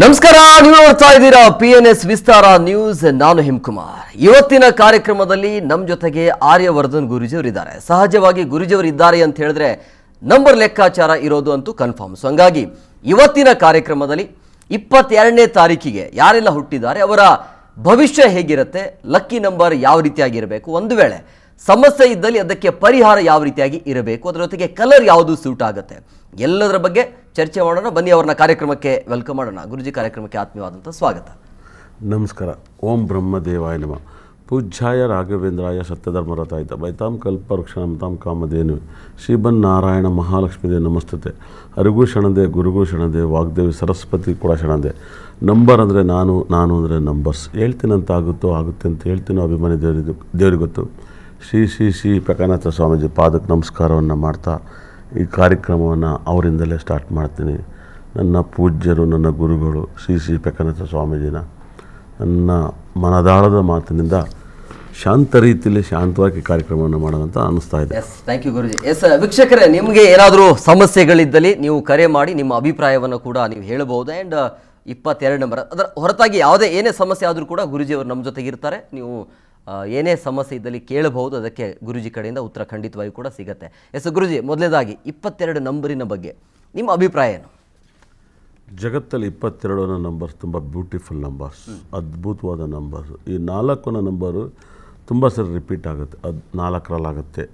ನಮಸ್ಕಾರ, ನೀವು ನೋಡ್ತಾ ಇದ್ದೀರಾ PNS ವಿಸ್ತಾರ ನ್ಯೂಸ್. ನಾನು ಹಿಮಕುಮಾರ್. ಇವತ್ತಿನ ಕಾರ್ಯಕ್ರಮದಲ್ಲಿ ನಮ್ಮ ಜೊತೆಗೆ ಆರ್ಯವರ್ಧನ್ ಗುರೂಜಿಯವರು ಇದ್ದಾರೆ. ಸಹಜವಾಗಿ ಗುರೂಜಿಯವರು ಇದ್ದಾರೆ ಅಂತ ಹೇಳಿದ್ರೆ ನಂಬರ್ ಲೆಕ್ಕಾಚಾರ ಇರೋದು ಅಂತೂ ಕನ್ಫರ್ಮ್. ಸೊ ಹಂಗಾಗಿ ಇವತ್ತಿನ ಕಾರ್ಯಕ್ರಮದಲ್ಲಿ 22ನೇ ತಾರೀಕಿಗೆ ಯಾರೆಲ್ಲ ಹುಟ್ಟಿದ್ದಾರೆ, ಅವರ ಭವಿಷ್ಯ ಹೇಗಿರುತ್ತೆ, ಲಕ್ಕಿ ನಂಬರ್ ಯಾವ ರೀತಿಯಾಗಿರಬೇಕು, ಒಂದು ವೇಳೆ ಸಮಸ್ಯೆ ಇದ್ದಲ್ಲಿ ಅದಕ್ಕೆ ಪರಿಹಾರ ಯಾವ ರೀತಿಯಾಗಿ ಇರಬೇಕು, ಅದರ ಜೊತೆಗೆ ಕಲರ್ ಯಾವುದು ಸೂಟ್ ಆಗುತ್ತೆ, ಎಲ್ಲದರ ಬಗ್ಗೆ ಚರ್ಚೆ ಮಾಡೋಣ. ಬನ್ನಿ ಅವ್ರನ್ನ ಕಾರ್ಯಕ್ರಮಕ್ಕೆ ವೆಲ್ಕಮ್ ಮಾಡೋಣ. ಗುರುಜಿ, ಕಾರ್ಯಕ್ರಮಕ್ಕೆ ಆತ್ಮೀಯವಾದಂಥ ಸ್ವಾಗತ. ನಮಸ್ಕಾರ. ಓಂ ಬ್ರಹ್ಮದೇವಾಯ ನಮಃ. ಪೂಜ್ಯಾಯ ರಾಘವೇಂದ್ರಾಯ ಸತ್ಯಧರ್ಮರತಾಯ ಬೈತಾಂ ಕಲ್ಪವೃಕ್ಷಣಂತಾಂ ಕಾಮಧೇನು ಶ್ರೀಬನ್ ನಾರಾಯಣ ಮಹಾಲಕ್ಷ್ಮೀದೇ ನಮಸ್ತತೆ. ಅರಿಗೂ ಶರಣದೆ, ಗುರುಗೂ ಶರಣದೆ, ವಾಗ್ದೇವಿ ಸರಸ್ವತಿ ಕೂಡ ಶರಣದೆ. ನಂಬರ್ ಅಂದರೆ ನಾನು ಅಂದರೆ ನಂಬರ್ಸ್. ಹೇಳ್ತೀನಂತ ಆಗುತ್ತೋ ಆಗುತ್ತೆ ಅಂತ ಹೇಳ್ತೀನೋ ಅಭಿಮಾನಿ ದೇವರಿಗೆ ಗೊತ್ತು. ಶ್ರೀ ಪ್ರಕಾನಾಥ ಸ್ವಾಮೀಜಿ ಪಾದಕ್ಕೆ ನಮಸ್ಕಾರವನ್ನು ಮಾಡ್ತಾ ಈ ಕಾರ್ಯಕ್ರಮವನ್ನು ಅವರಿಂದಲೇ ಸ್ಟಾರ್ಟ್ ಮಾಡ್ತೀನಿ. ನನ್ನ ಪೂಜ್ಯರು, ನನ್ನ ಗುರುಗಳು ಶ್ರೀ ಪ್ರಕಾನಾಥ ಸ್ವಾಮೀಜಿನ ನನ್ನ ಮನದಾಳದ ಮಾತಿನಿಂದ ಶಾಂತ ರೀತಿಯಲ್ಲಿ ಶಾಂತವಾಗಿ ಕಾರ್ಯಕ್ರಮವನ್ನು ಮಾಡೋದಂತ ಅನ್ನಿಸ್ತಾ ಇದೆ. ಥ್ಯಾಂಕ್ ಯು ಗುರುಜಿ. ವೀಕ್ಷಕರೇ, ನಿಮಗೆ ಏನಾದರೂ ಸಮಸ್ಯೆಗಳಿದ್ದಲ್ಲಿ ನೀವು ಕರೆ ಮಾಡಿ ನಿಮ್ಮ ಅಭಿಪ್ರಾಯವನ್ನು ಕೂಡ ನೀವು ಹೇಳಬಹುದು. ಆ್ಯಂಡ್ 22 ನಂಬರ್, ಅದರ ಹೊರತಾಗಿ ಏನೇ ಸಮಸ್ಯೆ ಆದರೂ ಕೂಡ ಗುರುಜಿಯವರು ನಮ್ಮ ಜೊತೆಗಿರ್ತಾರೆ. ನೀವು ಏನೇ ಸಮಸ್ಯೆ ಇದ್ದಲ್ಲಿ ಕೇಳಬಹುದು, ಅದಕ್ಕೆ ಗುರುಜಿ ಕಡೆಯಿಂದ ಉತ್ತರ ಖಂಡಿತವಾಗಿ ಕೂಡ ಸಿಗುತ್ತೆ. ಗುರುಜಿ, ಮೊದಲನೇದಾಗಿ 22 ನಂಬರಿನ ಬಗ್ಗೆ ನಿಮ್ಮ ಅಭಿಪ್ರಾಯ ಏನು? ಜಗತ್ತಲ್ಲಿ 22ನೇ ನಂಬರ್ಸ್ ತುಂಬ ಬ್ಯೂಟಿಫುಲ್ ನಂಬರ್ಸ್, ಅದ್ಭುತವಾದ ನಂಬರ್ಸ್. ಈ 4ನೇ ನಂಬರು ತುಂಬ ಸರಿ ರಿಪೀಟ್ ಆಗುತ್ತೆ. 4ರಲ್ಲಾಗುತ್ತೆ,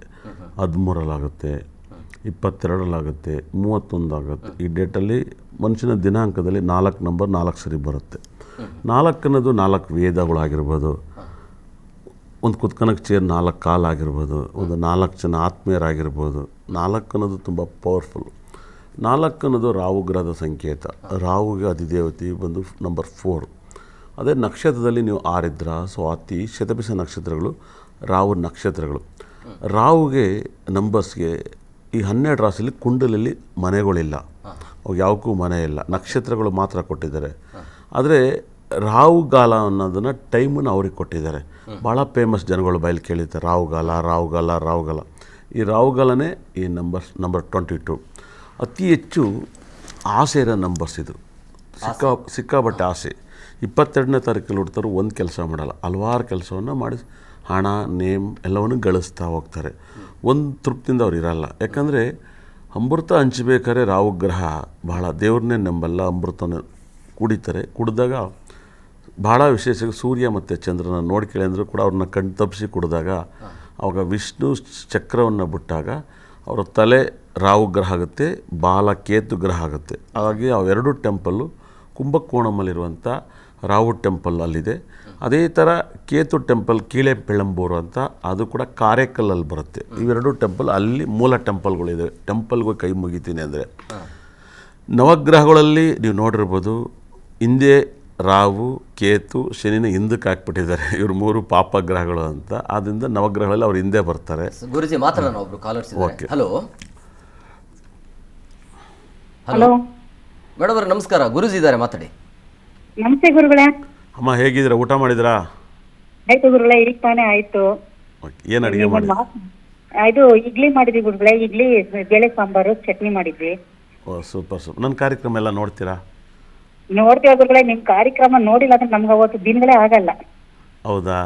13ರಲ್ಲಾಗುತ್ತೆ, 22ರಲ್ಲಾಗುತ್ತೆ, 31 ಆಗುತ್ತೆ. ಈ ಡೇಟಲ್ಲಿ ಮನುಷ್ಯನ ದಿನಾಂಕದಲ್ಲಿ 4 ನಂಬರ್ 4 ಸರಿ ಬರುತ್ತೆ. 4 ಅನ್ನೋದು 4 ವೇದಗಳಾಗಿರ್ಬೋದು, ಒಂದು ಕುತ್ಕನಕ್ಕೆ ಚೇರ್ 4 ಕಾಲಾಗಿರ್ಬೋದು, ಒಂದು 4 ಜನ ಆತ್ಮೀಯರಾಗಿರ್ಬೋದು. 4 ಅನ್ನೋದು ತುಂಬ ಪವರ್ಫುಲ್. 4 ಅನ್ನೋದು ರಾಹುಗ್ರಹದ ಸಂಕೇತ. ರಾಹುಗೆ ಅಧಿದೇವತೆ ಬಂದು ನಂಬರ್ 4. ಅದೇ ನಕ್ಷತ್ರದಲ್ಲಿ ನೀವು ಆರಿದ್ರ, ಸ್ವಾತಿ, ಶತಭಿಷ ನಕ್ಷತ್ರಗಳು ರಾಹು ನಕ್ಷತ್ರಗಳು. ರಾಹುಗೆ ನಂಬರ್ಸ್ಗೆ ಈ 12 ರಾಶಿಯಲ್ಲಿ ಕುಂಡಲಲ್ಲಿ ಮನೆಗಳಿಲ್ಲ, ಅವು ಯಾವಕ್ಕೂ ಮನೆ ಇಲ್ಲ, ನಕ್ಷತ್ರಗಳು ಮಾತ್ರ ಕೊಟ್ಟಿದ್ದಾರೆ. ಆದರೆ ರಾಹುಗಾಲ ಅನ್ನೋದನ್ನು ಟೈಮನ್ನು ಅವ್ರಿಗೆ ಕೊಟ್ಟಿದ್ದಾರೆ. ಭಾಳ ಫೇಮಸ್ ಜನಗಳು ಬಯಲು ಕೇಳಿರ್ತಾರೆ, ರಾಹುಗಾಲ. ಈ ರಾಹುಗಾಲನೇ ಈ ನಂಬರ್ 22. ಅತಿ ಹೆಚ್ಚು ಆಸೆ ಇರೋ ನಂಬರ್ಸ್ ಇದು. ಸಿಕ್ಕಾಬಟ್ಟೆ ಆಸೆ. 22ನೇ ತಾರೀಕಲ್ಲಿ ಹುಡ್ತಾರೆ, ಒಂದು ಕೆಲಸ ಮಾಡಲ್ಲ, ಹಲವಾರು ಕೆಲಸವನ್ನು ಮಾಡಿ ಹಣ, ನೇಮ್ ಎಲ್ಲವನ್ನು ಗಳಿಸ್ತಾ ಹೋಗ್ತಾರೆ. ಒಂದು ತೃಪ್ತಿಯಿಂದ ಅವ್ರು ಇರಲ್ಲ. ಯಾಕಂದರೆ ಅಮೃತ ಹಂಚಬೇಕಾದ್ರೆ ರಾಹುಗ್ರಹ ಭಾಳ ದೇವ್ರನ್ನೇ ನಂಬಲ್ಲ, ಅಮೃತನ ಕುಡಿತಾರೆ. ಕುಡಿದಾಗ ಭಾಳ ವಿಶೇಷ ಸೂರ್ಯ ಮತ್ತು ಚಂದ್ರನ ನೋಡ್ಕೊಳ್ಳಿ ಅಂದರೂ ಕೂಡ ಅವ್ರನ್ನ ಕಣ್ಣು ತಪ್ಪಿಸಿ ಕುಡಿದಾಗ, ಆವಾಗ ವಿಷ್ಣು ಚಕ್ರವನ್ನು ಬಿಟ್ಟಾಗ ಅವರ ತಲೆ ರಾಹುಗ್ರಹ ಆಗುತ್ತೆ, ಬಾಲ ಕೇತು ಗ್ರಹ ಆಗುತ್ತೆ. ಹಾಗಾಗಿ ಅವೆರಡು ಟೆಂಪಲ್ಲು ಕುಂಭಕೋಣಮಲ್ಲಿರುವಂಥ ರಾಹು ಟೆಂಪಲ್ ಅಲ್ಲಿದೆ. ಅದೇ ಥರ ಕೇತು ಟೆಂಪಲ್ ಕೀಳೆ ಪೆಳಂಬೂರು ಅಂತ, ಅದು ಕೂಡ ಕಾರೇಕಲ್ಲಲ್ಲಿ ಬರುತ್ತೆ. ಇವೆರಡು ಟೆಂಪಲ್ ಅಲ್ಲಿ ಮೂಲ ಟೆಂಪಲ್ಗಳಿದೆ. ಟೆಂಪಲ್ಗೆ ಕೈ ಮುಗಿತೀನಿ ಅಂದರೆ ನವಗ್ರಹಗಳಲ್ಲಿ ನೀವು ನೋಡಿರ್ಬೋದು, ಹಿಂದೆ ರಾಹು, ಕೇತು, ಶನಿನ ಹಿಂದಕ್ಕೆ ಹಾಕ್ಬಿಟ್ಟಿದ್ದಾರೆ. ಇವರು 3 ಪಾಪ ಗ್ರಹಗಳು ಅಂತ. ಆದ್ದರಿಂದ ನವಗ್ರಹಗಳಲ್ಲಿ ಅವ್ರು ಹಿಂದೆ ಬರ್ತಾರೆ. ಗುರುಜಿ, ಮಾತಾಡೋಣ. ಒಬ್ರು ಕಾಲರ್ಸ್ ಇದ್ದಾರೆ. ಓಕೆ. ಹಲೋ ಮೇಡಮ್ ಅವರೇ, ನಮಸ್ಕಾರ. ಗುರುಜಿ ಇದ್ದಾರೆ, ಮಾತಾಡಿ. ನಮಸ್ತೆ ಗುರುಗಳೇ. ಅಮ್ಮ, ಹೇಗಿದ್ದೀರಾ? ಊಟ ಮಾಡಿದ್ರಾ? ಆಯ್ತು ಗುರುಗಳೇ, ಈಗ ತಾನೇ ಆಯ್ತು. ಏನು ಅಡುಗೆ ಮಾಡಿ? ಇದು ಇಡ್ಲಿ ಮಾಡಿದ್ವಿ ಗುರುಗಳೇ. ಇಡ್ಲಿ, ಬೇಳೆ ಸಾಂಬಾರು, ಚಟ್ನಿ ಮಾಡಿದ್ವಿ. ಓ, ಸೂಪರ್. ನನ್ನ ಕಾರ್ಯಕ್ರಮ ಎಲ್ಲ ನೋಡ್ತೀರಾ? ನೋಡ್ತೀವಿ ಗುರುಗಳೇ. ನಿಮ್ ಕಾರ್ಯಕ್ರಮ ನೋಡಿಲ್ಲ ಅಂದ್ರೆ ನಮ್ಗೆ ಅವತ್ತು ದಿನಗಳೇ ಆಗಲ್ಲ. ಹೌದಾ?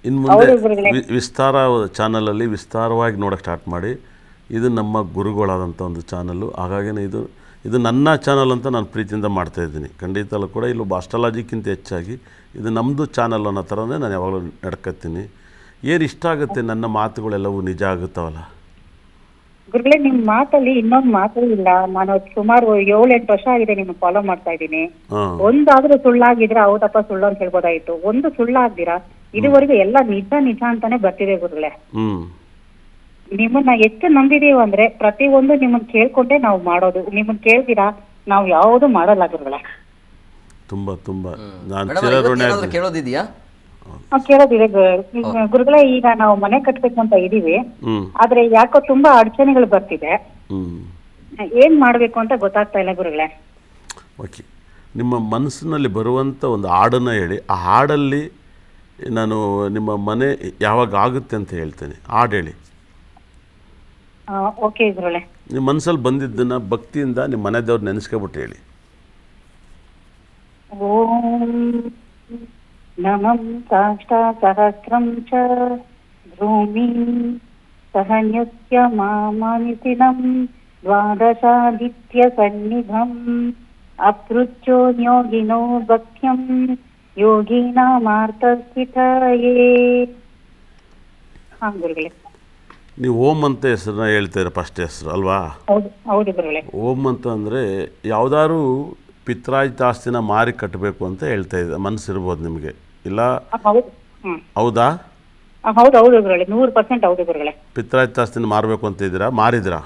ಇನ್ನು ಮುಂದೆ ವಿಸ್ತಾರ ಚಾನಲಲ್ಲಿ ವಿಸ್ತಾರವಾಗಿ ನೋಡೋಕ್ಕೆ ಸ್ಟಾರ್ಟ್ ಮಾಡಿ. ಇದು ನಮ್ಮ ಗುರುಗಳಾದಂಥ ಒಂದು ಚಾನಲ್ಲು. ಹಾಗಾಗಿನೇ ಇದು ನನ್ನ ಚಾನಲ್ ಅಂತ ನಾನು ಪ್ರೀತಿಯಿಂದ ಮಾಡ್ತಾಯಿದ್ದೀನಿ. ಖಂಡಿತಲ್ಲೂ ಕೂಡ ಇಲ್ಲೂ ಅಸ್ಟ್ರಾಲಜಿಕ್ಕಿಂತ ಹೆಚ್ಚಾಗಿ ಇದು ನಮ್ಮದು ಚಾನಲ್ ಅನ್ನೋ ಥರನೇ ನಾನು ಯಾವಾಗಲೂ ನಡ್ಕೊತೀನಿ. ಏನು ಇಷ್ಟ ಆಗುತ್ತೆ, ನನ್ನ ಮಾತುಗಳೆಲ್ಲವೂ ನಿಜ ಆಗುತ್ತವಲ್ಲ ಗುರುಗಳೇ. ನಿಮ್ ಮಾತಲ್ಲಿ ಇನ್ನೊಂದು ಮಾತು ಇಲ್ಲ. ನಾನು ಸುಮಾರು 7-8 ವರ್ಷ ಆಗಿದೆ ನಿಮ್ಗೆ ಫಾಲೋ ಮಾಡ್ತಾ ಇದ್ದೀನಿ. ಒಂದಾದ್ರೂ ಸುಳ್ಳಾಗಿದ್ರೆ ಹೌದಪ್ಪ ಸುಳ್ಳು ಅಂತ ಹೇಳ್ಬೋದಾಯ್ತು. ಒಂದು ಸುಳ್ಳಾಗ್ದಿರಾ ಇದುವರೆಗೂ ಎಲ್ಲ ನಿಜ ಅಂತಾನೆ ಬರ್ತಿದೆ ಗುರುಗಳೇ. ನಿಮ್ಮನ್ನ ಎಷ್ಟು ನಂಬಿದೀವಿ ಅಂದ್ರೆ ಪ್ರತಿಯೊಂದು ನಿಮ್ಮನ್ನ ಕೇಳ್ಕೊಂಡೆ ನಾವು ಮಾಡೋದು. ನಿಮ್ಮನ್ನ ಕೇಳ್ದಿರಾ ನಾವು ಯಾವುದು ಮಾಡಲ್ಲ ಗುರುಗಳೇ. ತುಂಬಾ ಕೇಳೋದಿದೆಯಾ? ಕೇಳೋದಿದೆ ಗುರುಗಳೇ. ಈಗ ನಾವು ಮನೆ ಕಟ್ಬೇಕು ಅಂತ ಇದೀವಿ, ಆದ್ರೆ ಯಾಕೋ ತುಂಬಾ ಅಡಚಣೆಗಳು ಬರ್ತಿದೆ. ಏನ್ ಮಾಡ್ಬೇಕು ಅಂತ ಗೊತ್ತಾಗ್ತಾ ಇಲ್ಲ ಗುರುಗಳೇ. ಓಕೆ, ನಿಮ್ಮ ಮನಸ್ಸಿನಲ್ಲಿ ಬರುವಂಥ ಒಂದು ಹಾಡನ್ನು ಹೇಳಿ. ಆ ಹಾಡಲ್ಲಿ ನಾನು ನಿಮ್ಮ ಮನೆ ಯಾವಾಗ ಆಗುತ್ತೆ ಅಂತ ಹೇಳ್ತೇನೆ. ಹಾಡು ಹೇಳಿ. ಓಕೆ ಗುರುಗಳೇ. ನಿಮ್ಮ ಮನಸ್ಸಲ್ಲಿ ಬಂದಿದ್ದನ್ನು ಭಕ್ತಿಯಿಂದ ನಿಮ್ಮ ಮನೆ ದೇವ್ರು ನೆನೆಸ್ಕೊಬಿಟ್ಟು ಹೇಳಿ. ಓಂ ನಮಂ ಸಾಷ್ಟಾಸಹಸ್ರಂ ಚ ಭೂಮಿ ಸಹನ್ಯಸ್ಯ ಮಾಮನಿಸಿನಂ ದ್ವಾದಶಾದಿತ್ಯ ಸನ್ನಿಧಂ ಅಪೃಚ್ಛೋ ಯೋಗಿನೋ ಭಕ್ಷ್ಯಂ ಯೋಗಿನಾಮಾರ್ಥಸ್ಥಿತಯೇ. ಹಾ ಗುರುಗಳೇ. ನೀವು ಓಂ ಅಂತ ಹೆಸರನ್ನ ಹೇಳ್ತೀರ ಫಸ್ಟ್ ಹೆಸರು ಅಲ್ವಾ? ಹೌದು ಹೌದು ಗುರುಗಳೇ. ಓಂ ಅಂತ ಅಂದರೆ ಯಾವ್ದಾದ್ರು ಪಿತ್ರಾಜಿತಾಸ್ತಿನ ಮಾರಿ ಕಟ್ಟಬೇಕು ಅಂತ ಹೇಳ್ತಾ ಇದೆ, ಮನಸ್ಸಿರ್ಬೋದು ನಿಮಗೆ, ಇಲ್ಲ ಹೌದು. ಹ್ಮ್. ಹೌದಾ? ಹೌದು ಹೌದು ಗುರುಗಳೇ, 100% ಹೌದು ಗುರುಗಳೇ. ಪಿತ್ರಾಜಿತಾಸ್ತಿನ ಮಾರಬೇಕು ಅಂತ ಇದ್ದೀರಾ? ಮಾರಿದ್ರಾ?